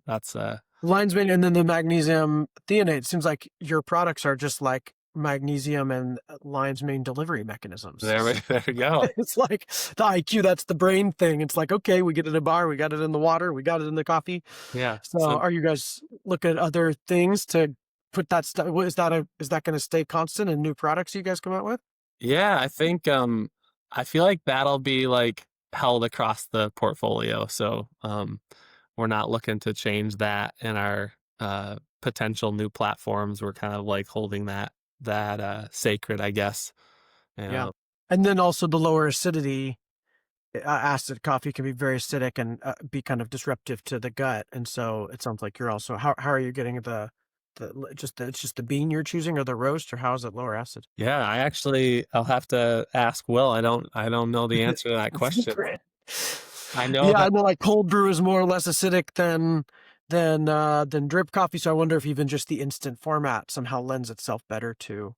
Lion's mane and then the magnesium threonate. Seems like your products are just like magnesium and lion's mane delivery mechanisms. there we go. It's like the IQ, that's the brain thing. It's like, okay, we get it in a bar, we got it in the water, we got it in the coffee. Yeah. So So are you guys looking at other things to put that stuff? Is that going to stay constant in new products you guys come out with? yeah, I think I feel like that'll be like held across the portfolio. So we're not looking to change that in our potential new platforms. We're kind of like holding that sacred, I guess. Yeah. Uh, And then also the lower acidity acid coffee can be very acidic and be kind of disruptive to the gut. And so it sounds like you're also, how are you getting it's just the bean you're choosing or the roast, or how is it lower acid? yeah, I'll have to ask Will. I don't know the answer to that question. Secret. I know Yeah, I that. know like cold brew is more or less acidic than drip coffee. So I wonder if even just the instant format somehow lends itself better to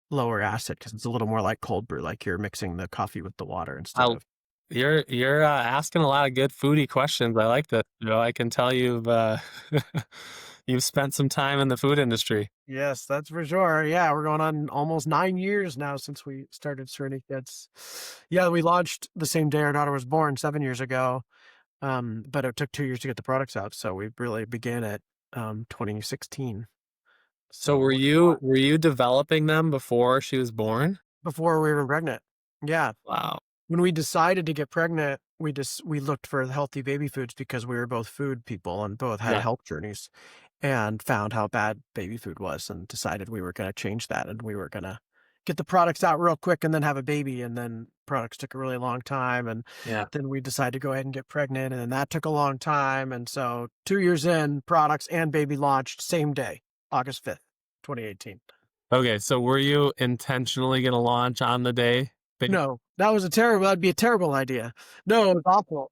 lower acid because it's a little more like cold brew, like you're mixing the coffee with the water instead I'll of. You're asking a lot of good foodie questions. I like this. I can tell you've you've spent some time in the food industry. Yes, that's for sure. Yeah, we're going on almost 9 years now since we started Serenity Kids. Yeah, we launched the same day our daughter was born 7 years ago. But it took 2 years to get the products out, so we really began at 2016. So So it worked a lot were you developing them before she was born? before we were pregnant. Yeah, Wow. when we decided to get pregnant, we looked for healthy baby foods because we were both food people and both had Yeah. health journeys, and found how bad baby food was, and decided we were going to change that, and we were going to get the products out real quick and then have a baby. And then products took a really long time, and Yeah. then we decided to go ahead and get pregnant, and then that took a long time. And so 2 years in, products and baby launched same day, August 5th, 2018. Okay, so were you intentionally going to launch on the day? No, that'd be a terrible idea. No, it was awful.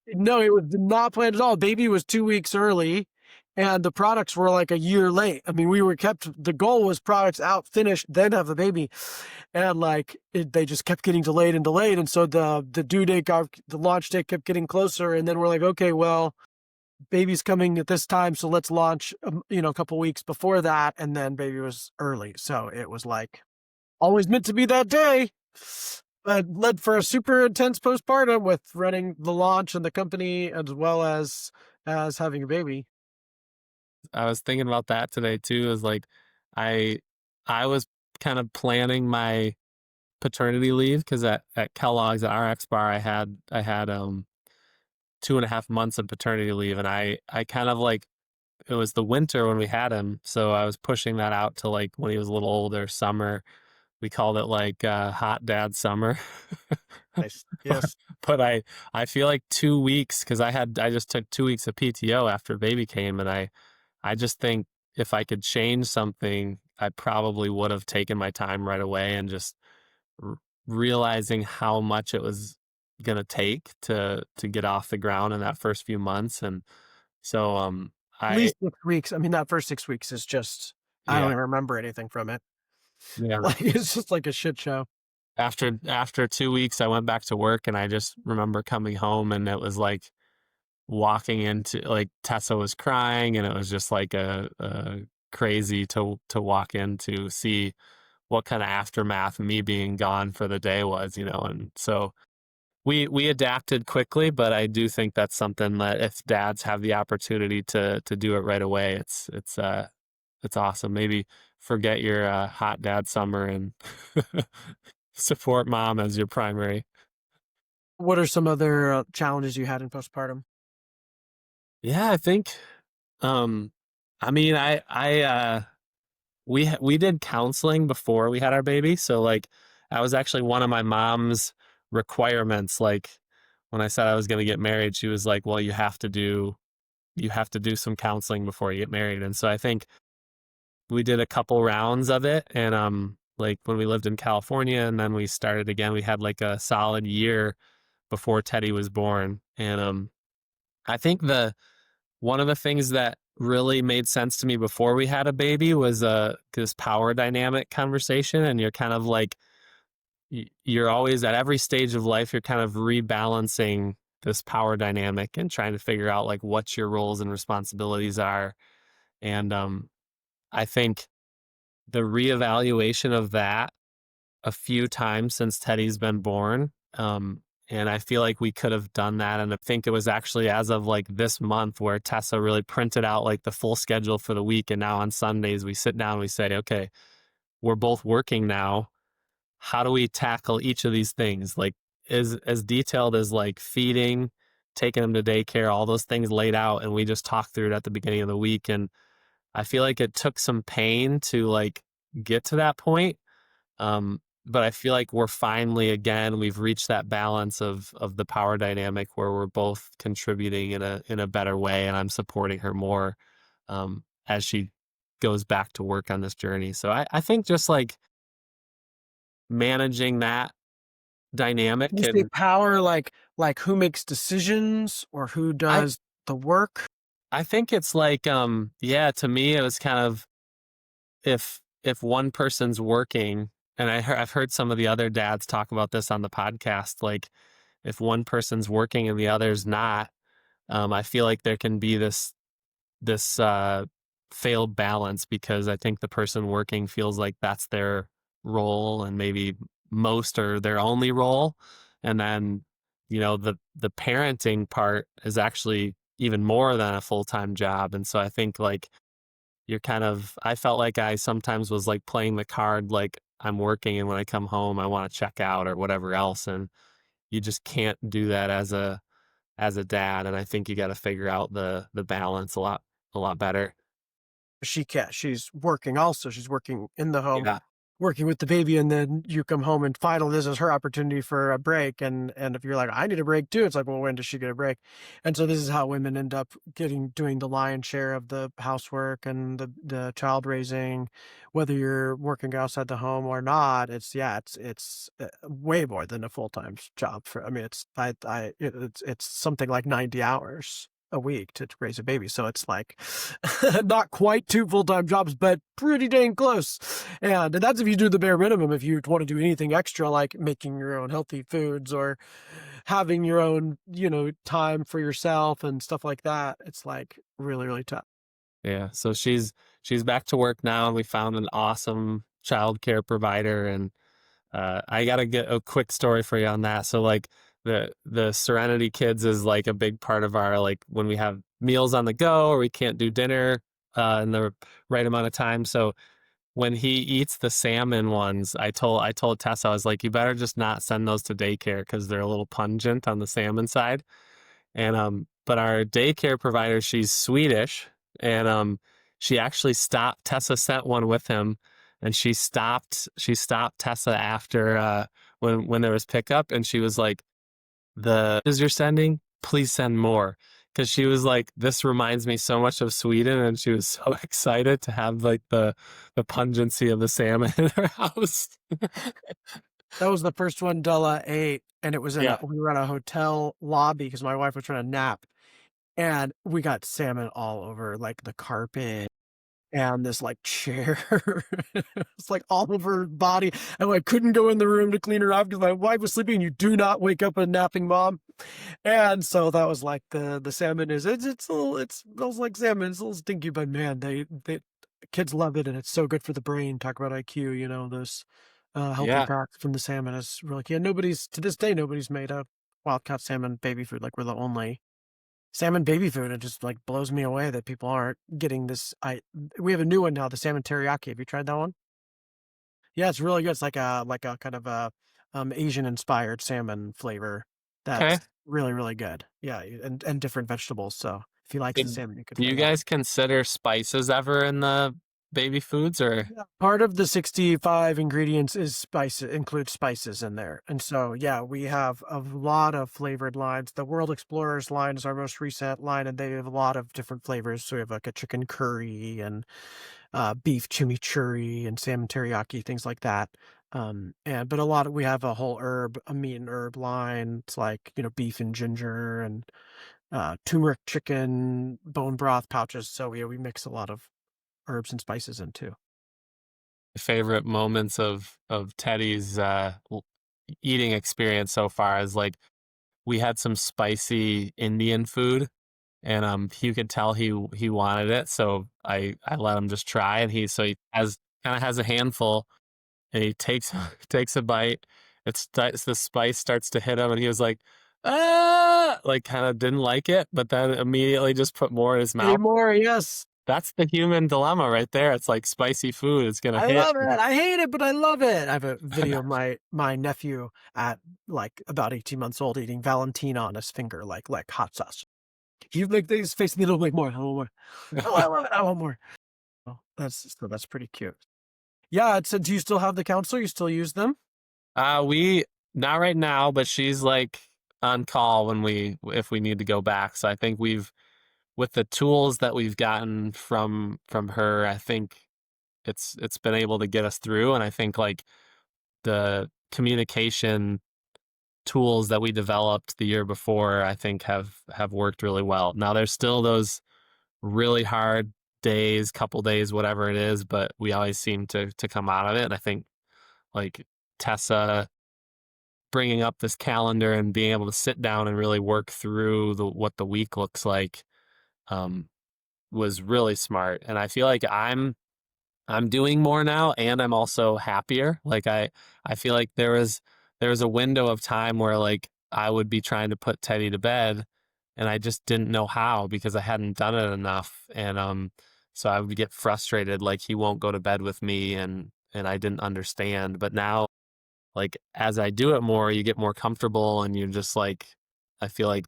No, it was not planned at all. Baby was 2 weeks early, and the products were like a year late. I mean, the goal was products out, finished, then have the baby. And like, they just kept getting delayed and delayed. And so the the launch date kept getting closer. And then we're like, okay, well, baby's coming at this time, so let's launch, a couple weeks before that. And then baby was early. So it was like always meant to be that day. But led for a super intense postpartum with running the launch and the company as well as having a baby. I was thinking about that today too. Is like I I was kind of planning my paternity leave because at Kellogg's at RXBAR I had 2.5 months of paternity leave, and I kind of like it was the winter when we had him, so I was pushing that out to like when he was a little older, summer. We called it like hot dad summer. Nice. but, Yes. but I feel like 2 weeks because I just took 2 weeks of PTO after baby came, and I just think if I could change something, I probably would have taken my time right away and just r- realizing how much it was gonna take to get off the ground in that first few months. And so At I least 6 weeks. I mean, that first 6 weeks is just, I don't yeah, even remember anything from it. yeah. Like, it's just like a shit show. After 2 weeks I went back to work, and I just remember coming home, and it was like walking into like Tessa was crying, and it was just like a crazy to walk in to see what kind of aftermath me being gone for the day was. And so we adapted quickly, but I do think that's something that if dads have the opportunity to do it right away, it's awesome. Maybe forget your hot dad summer and support mom as your primary. What are some other challenges you had in postpartum? Yeah, I think um I mean we did counseling before we had our baby, so like that was actually one of my mom's requirements. Like when I said I was going to get married, she was like, "Well, you have to do you have to do some counseling before you get married. And so I think we did a couple rounds of it, and like when we lived in California and then we started again, we had like a solid year before Teddy was born. And I think the one of the things that really made sense to me before we had a baby was this power dynamic conversation. And you're kind of like you're always at every stage of life, you're kind of rebalancing this power dynamic and trying to figure out like what your roles and responsibilities are. And I think the reevaluation of that a few times since Teddy's been born. And I feel like we could have done that. And I think it was actually as of like this month where Tessa really printed out like the full schedule for the week. And now on Sundays, we sit down and we say, okay, we're both working now. How do we tackle each of these things? Like, is as detailed as like feeding, taking them to daycare, all those things laid out. And we just talked through it at the beginning of the week. And I feel like it took some pain to like get to that point. But I feel like we're finally, again, we've reached that balance of the power dynamic where we're both contributing in a better way, and I'm supporting her more as she goes back to work on this journey. So I think just like managing that dynamic, You say and power, like who makes decisions or who I does the work? I think it's like yeah, to me it was kind of if one person's working, and I've heard some of the other dads talk about this on the podcast, like if one person's working and the other's not, I feel like there can be this failed balance because I think the person working feels like that's their role and maybe most or their only role, and then the parenting part is actually even more than a full-time job. And so I think like you're kind of I felt like I sometimes was like playing the card like I'm working and when I come home I want to check out or whatever else, and you just can't do that as a dad. And I think you got to figure out the balance a lot better. She can't. She's working also. She's working in the home, Yeah. working with the baby, and then you come home and finally this is her opportunity for a break. And if you're like, I need a break too, it's like, well, when does she get a break? And so this is how women end up doing the lion's share of the housework and the child raising, whether you're working outside the home or not. It's way more than a full-time job for, I mean, it's something like 90 hours a week to raise a baby. So it's like not quite two full-time jobs, but pretty dang close. And that's if you do the bare minimum. If you want to do anything extra, like making your own healthy foods or having your own, time for yourself and stuff like that, it's like really, really tough. Yeah. So she's back to work now, and we found an awesome childcare provider. And I gotta get a quick story for you on that. So like the Serenity Kids is like a big part of our like when we have meals on the go or we can't do dinner in the right amount of time. So when he eats the salmon ones, I told Tessa, I was like, you better just not send those to daycare because they're a little pungent on the salmon side. And but our daycare provider, she's Swedish, and she actually stopped. Tessa sent one with him, and she stopped Tessa after when there was pickup, and she was like, "The is you're sending, please send more." Because she was like, "This reminds me so much of Sweden," and she was so excited to have like the pungency of the salmon in her house. That was the first one Della ate, and it was Yeah. we were at a hotel lobby because my wife was trying to nap, and we got salmon all over like the carpet and this like chair. It's like all over her body. And I couldn't go in the room to clean her off because my wife was sleeping. You do not wake up a napping mom. And so that was like the salmon it's a little, it smells like salmon. It's a little stinky, but man, they kids love it and it's so good for the brain. Talk about IQ, those healthy Yeah. fats from the salmon is really key. And nobody's to this day, nobody's made a wild caught salmon baby food. Like we're the only salmon baby food. It just like blows me away that people aren't getting this. We have a new one now, the salmon teriyaki. Have you tried that one? Yeah, it's really good. It's like a kind of a Asian inspired salmon flavor. Okay. That's really, really good. Yeah, and different vegetables. So if he likes the Did salmon, you could do try you that. guys consider spices ever in the baby foods or Yeah. Part of the 65 ingredients is includes spices in there. And so, yeah, we have a lot of flavored lines. The World Explorers line is our most recent line, and they have a lot of different flavors. So we have like a chicken curry and beef chimichurri and salmon teriyaki, things like that. But a lot of we have a whole a meat and herb line. It's like, beef and ginger and turmeric chicken, bone broth pouches. So yeah, we mix a lot of herbs and spices in too. favorite moments of Teddy's eating experience so far is like we had some spicy Indian food and you could tell he wanted it, so I let him just try, and he has kind of has a handful, and he takes takes a bite. The spice starts to hit him, and he was like, ah, like kind of didn't like it, but then immediately just put more in his mouth. Anymore, yes. That's the human dilemma right there. It's like spicy food. It's gonna I hit. love it. I hate it, but I love it. I have a video of my nephew at like about 18 months old eating Valentina on his finger, like hot sauce. He like his face in the middle, like more. I want more. Oh, I love it. I want more. Oh, that's pretty cute. Yeah. So, do you still have the counselor? You still use them? We not right now, but she's like on call when if we need to go back. So I think we've with the tools that we've gotten from her, I think it's been able to get us through. And I think like the communication tools that we developed the year before, I think have worked really well. Now there's still those really hard days, couple days, whatever it is, but we always seem to come out of it. And I think like Tessa bringing up this calendar and being able to sit down and really work through what the week looks like um, was really smart. And I feel like I'm doing more now, and I'm also happier. Like I feel like there was a window of time where like I would be trying to put Teddy to bed, and I just didn't know how because I hadn't done it enough, and so I would get frustrated like he won't go to bed with me, and I didn't understand. But now like as I do it more, you get more comfortable, and you're just like I feel like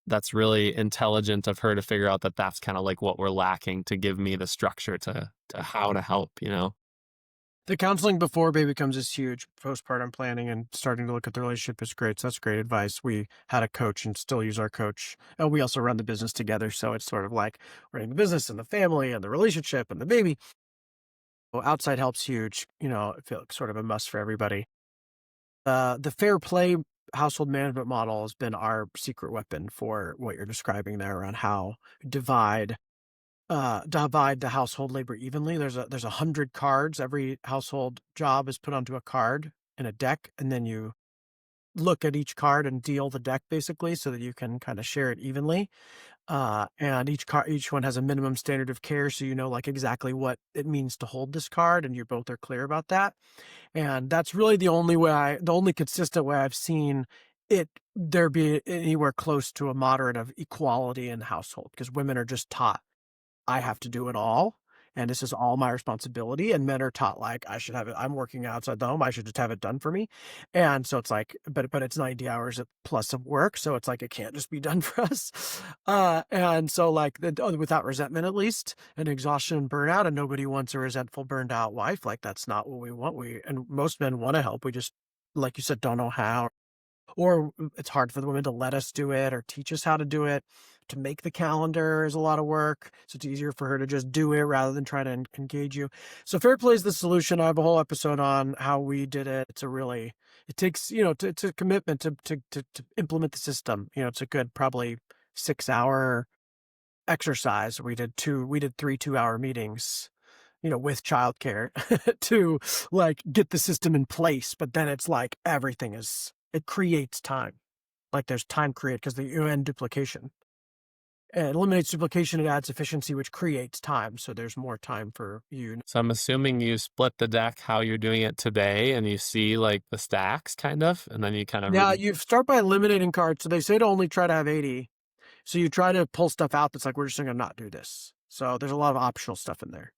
that's really intelligent of her to figure out that that's kind of like what we're lacking to give me the structure to how to help, you know. The counseling before baby comes is huge. Postpartum planning and starting to look at the relationship is great. So that's great advice. We had a coach and still use our coach. And we also run the business together. So it's sort of like running the business and the family and the relationship and the baby. Well, outside help's huge. I feel like sort of a must for everybody. The fair play household management model has been our secret weapon for what you're describing there around how divide divide the household labor evenly. There's 100 cards. Every household job is put onto a card in a deck, and then you look at each card and deal the deck basically so that you can kind of share it evenly. And each one has a minimum standard of care, so you know like exactly what it means to hold this card, and you both are clear about that. And that's really the only consistent way I've seen it there be anywhere close to a moderate of equality in the household, because women are just taught I have to do it all, and this is all my responsibility, and men are taught, like, I should have it I'm working outside the home, I should just have it done for me, and so it's like but it's 90 hours plus of work, so it's like it can't just be done for us, and so, like, without resentment at least, and exhaustion and burnout, and nobody wants a resentful, burned out wife, like, that's not what we want, and most men wanna help, we just, like you said, don't know how, or it's hard for the women to let us do it or teach us how to do it. To make the calendar is a lot of work, so it's easier for her to just do it rather than try to engage you. So fair play is the solution. I have a whole episode on how we did it. It takes it's a commitment to implement the system. It's a good probably 6 hour exercise. We did 3 2 hour meetings, with childcare to like get the system in place. But then it's like it creates time. Like there's time created because the UN duplication. It eliminates duplication, it adds efficiency, which creates time. So there's more time for you. So I'm assuming you split the deck how you're doing it today, and you see like the stacks kind of, and then you kind of Yeah, you start by eliminating cards. So they say to only try to have 80. So you try to pull stuff out that's like, we're just going to not do this. So there's a lot of optional stuff in there.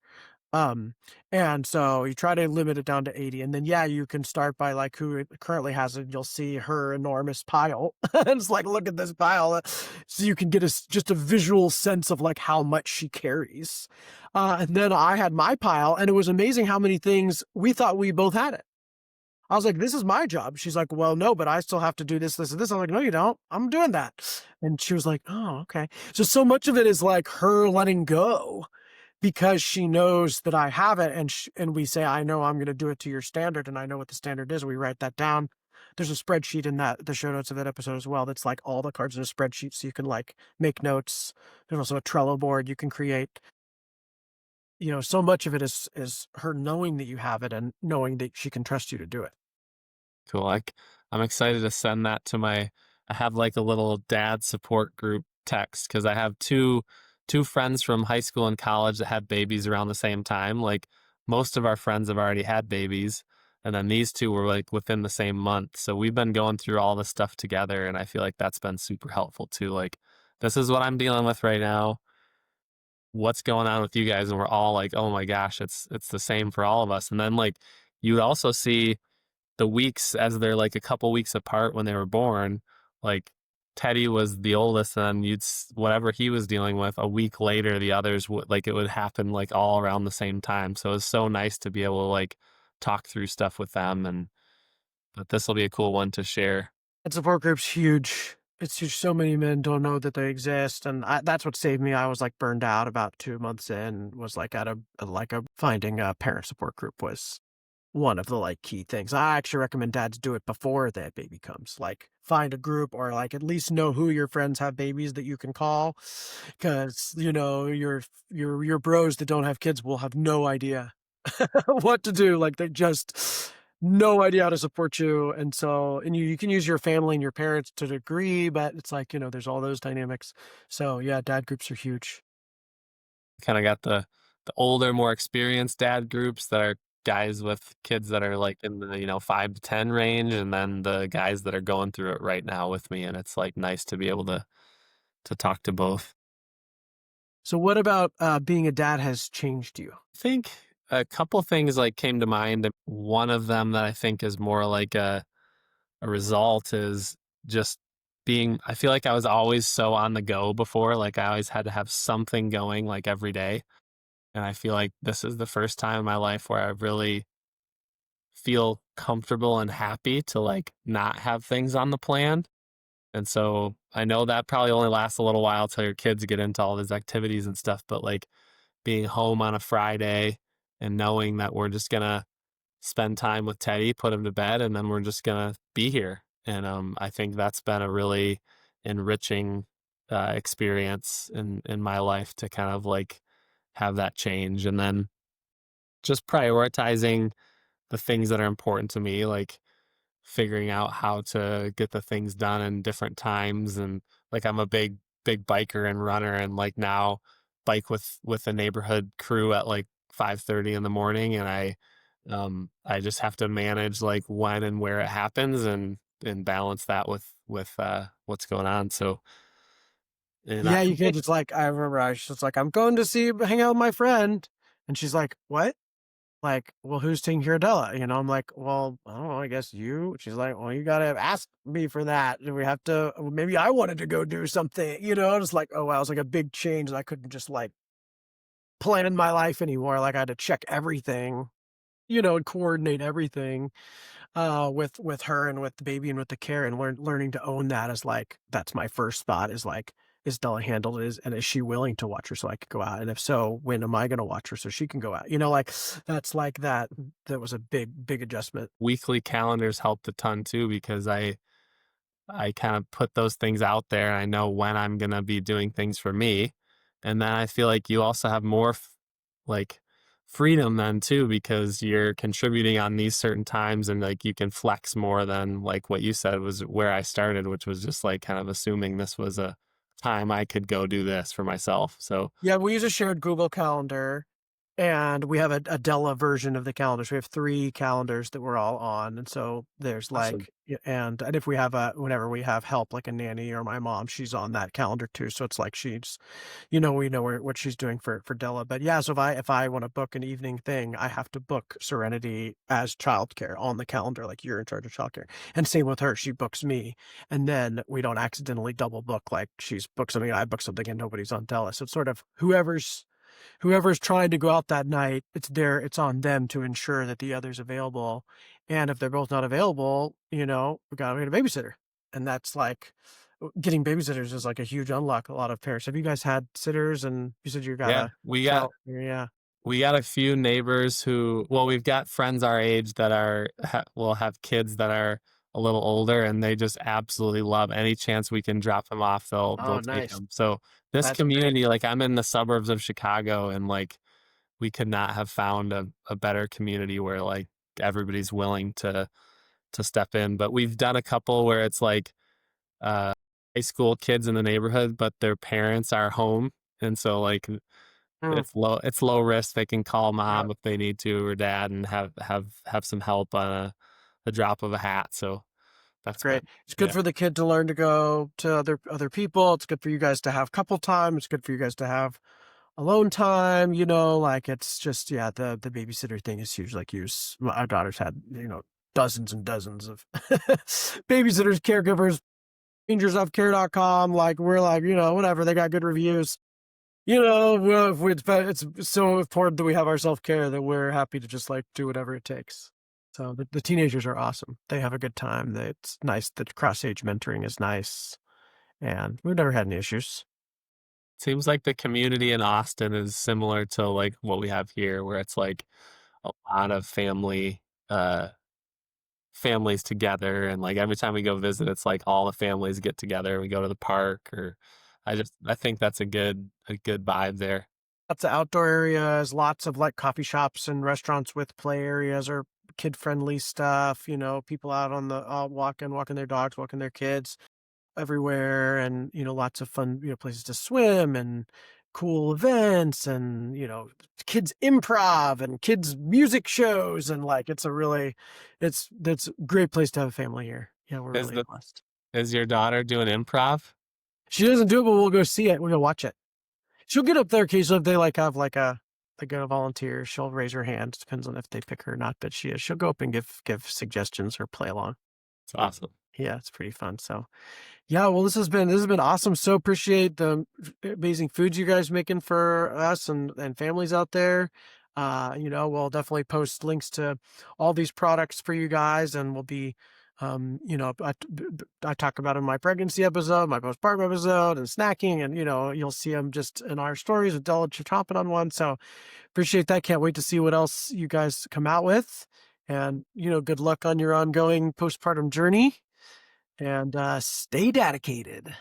Um, and so you try to limit it down to 80. And then, yeah, you can start by like who currently has it. You'll see her enormous pile. And it's like, look at this pile. So you can get just a visual sense of like how much she carries. And then I had my pile, and it was amazing how many things we thought we both had it. I was like, this is my job. She's like, well, no, but I still have to do this, this, and this. I'm like, no, you don't. I'm doing that. And she was like, oh, okay. So much of it is like her letting go because she knows that I have it, and we say, I know I'm going to do it to your standard, and I know what the standard is. We write that down. There's a spreadsheet in the show notes of that episode as well. That's like all the cards in a spreadsheet, so you can like make notes. There's also a Trello board you can create. So much of it is her knowing that you have it and knowing that she can trust you to do it. Cool. I'm excited to send that to I have like a little dad support group text because I have two friends from high school and college that had babies around the same time. Like most of our friends have already had babies. And then these two were like within the same month. So we've been going through all this stuff together. And I feel like that's been super helpful too. Like, this is what I'm dealing with right now. What's going on with you guys? And we're all like, oh my gosh, it's the same for all of us. And then like you would also see the weeks as they're like a couple weeks apart when they were born, like Teddy was the oldest, and whatever he was dealing with a week later, the others would like it would happen like all around the same time. So it's so nice to be able to like talk through stuff with them, and but this will be a cool one to share. And support group's huge. It's huge. So many men don't know that they exist, and that's what saved me. I was like burned out about 2 months in. Was like at a finding a parent support group was one of the like key things. I actually recommend dads do it before that baby comes. Like find a group, or like at least know who your friends have babies that you can call, because your bros that don't have kids will have no idea what to do. Like they just no idea how to support you. And you can use your family and your parents to a degree, but it's like, there's all those dynamics. So yeah, dad groups are huge. Kind of got the older, more experienced dad groups that are guys with kids that are like in the 5 to 10 range, and then the guys that are going through it right now with me, and it's like nice to be able to talk to both. So what about being a dad has changed you? I think a couple things like came to mind. One of them that I think is more like a result is just being, I feel like I was always so on the go before. Like I always had to have something going like every day. And I feel like this is the first time in my life where I really feel comfortable and happy to like not have things on the plan. And so I know that probably only lasts a little while till your kids get into all these activities and stuff, but like being home on a Friday and knowing that we're just gonna spend time with Teddy, put him to bed, and then we're just gonna be here. And I think that's been a really enriching experience in my life to kind of like have that change. And then just prioritizing the things that are important to me, like figuring out how to get the things done in different times. And like I'm a big biker and runner, and like now bike with the neighborhood crew at like 5:30 in the morning, and I just have to manage like when and where it happens, and balance that with what's going on. So and I Yeah, you can't just like, I remember I was just like, I'm going to hang out with my friend. And she's like, what? Like, well, who's taking care of Della? I'm like, well, I don't know, I guess you. She's like, well, you got to ask me for that. Do we have to, maybe I wanted to go do something, it's like, oh, wow, it was like a big change. I couldn't just like plan my life anymore. Like I had to check everything, and coordinate everything with her and with the baby and with the care, and learning to own that is like, that's my first thought is like, is Della handled? And is she willing to watch her so I could go out? And if so, when am I going to watch her so she can go out? Like that's like that was a big adjustment. weekly calendars helped a ton too, because I kind of put those things out there. I know when I'm going to be doing things for me. And then I feel like you also have more like freedom then too, because you're contributing on these certain times, and like you can flex more than like what you said was where I started, which was just like kind of assuming this was a time I could go do this for myself. So Yeah, we use a shared Google Calendar. And we have a Della version of the calendars. We have 3 calendars that we're all on, and so there's, Awesome. like and if we have whenever we have help, like a nanny or my mom, she's on that calendar too, so it's like she's we know what she's doing for Della. But yeah, so if I wanna book an evening thing, I have to book Serenity as childcare on the calendar, like, "You're in charge of childcare." And same with her, she books me, and then we don't accidentally double book, like, she's booked something, I book something, and nobody's on Della. So it's sort of whoever's trying to go out that night, it's on them to ensure that the other's available. And if they're both not available, we gotta get a babysitter. And that's like getting babysitters is like a huge unlock. A lot of parents. Have you guys had sitters? And you said you got Yeah, a child. Yeah. we got a few neighbors who, well, we've got friends our age that will have kids that are a little older, and they just absolutely love any chance we can drop them off. They'll Oh, take nice. them. So this That's great. community, like I'm in the suburbs of Chicago, and like we could not have found a better community where like everybody's willing to step in. But we've done a couple where it's like uh, high school kids in the neighborhood, but their parents are home, and so like Mm, it's low risk. They can call yep, mom if they need to or dad and have some help on a drop of a hat. So that's that's great. been It's good yeah. for the kid to learn to go to other people. It's good for you guys to have couple time. It's good for you guys to have alone time, like it's just yeah, the babysitter thing is huge. Like our daughter's had, dozens and dozens of babysitters, caregivers, rangersofcare.com. Like we're like, whatever, they got good reviews. It's so important that we have our self-care that we're happy to just like do whatever it takes. So the teenagers are awesome. They have a good time. It's nice that cross-age mentoring is nice. And we've never had any issues. Seems like the community in Austin is similar to like what we have here, where it's like a lot of uh families together, and like every time we go visit, it's like all the families get together. We go to the park, or I think that's a good vibe there. Lots of outdoor areas, lots of like coffee shops and restaurants with play areas or kid friendly stuff, people out on the walking their dogs, walking their kids everywhere and lots of fun, places to swim and cool events and kids improv and kids music shows and like it's a great place to have a family here. Yeah, we're Is really the blessed. is your daughter doing improv? She doesn't do it, but we'll go see it. We'll go watch it. She'll get up there occasionally if they like have like they go to volunteer. She'll raise her hand. Depends on if they pick her or not, but she'll go up and give suggestions or play along. It's awesome. Yeah, it's pretty fun. So yeah, well, this has been awesome. So appreciate the amazing foods you guys making for us and families out there. We'll definitely post links to all these products for you guys, and we'll be, I talk about in my pregnancy episode, my postpartum episode, and snacking, and you'll see them just in our stories with Della chomping on one. So appreciate that. Can't wait to see what else you guys come out with, and good luck on your ongoing postpartum journey and stay dedicated.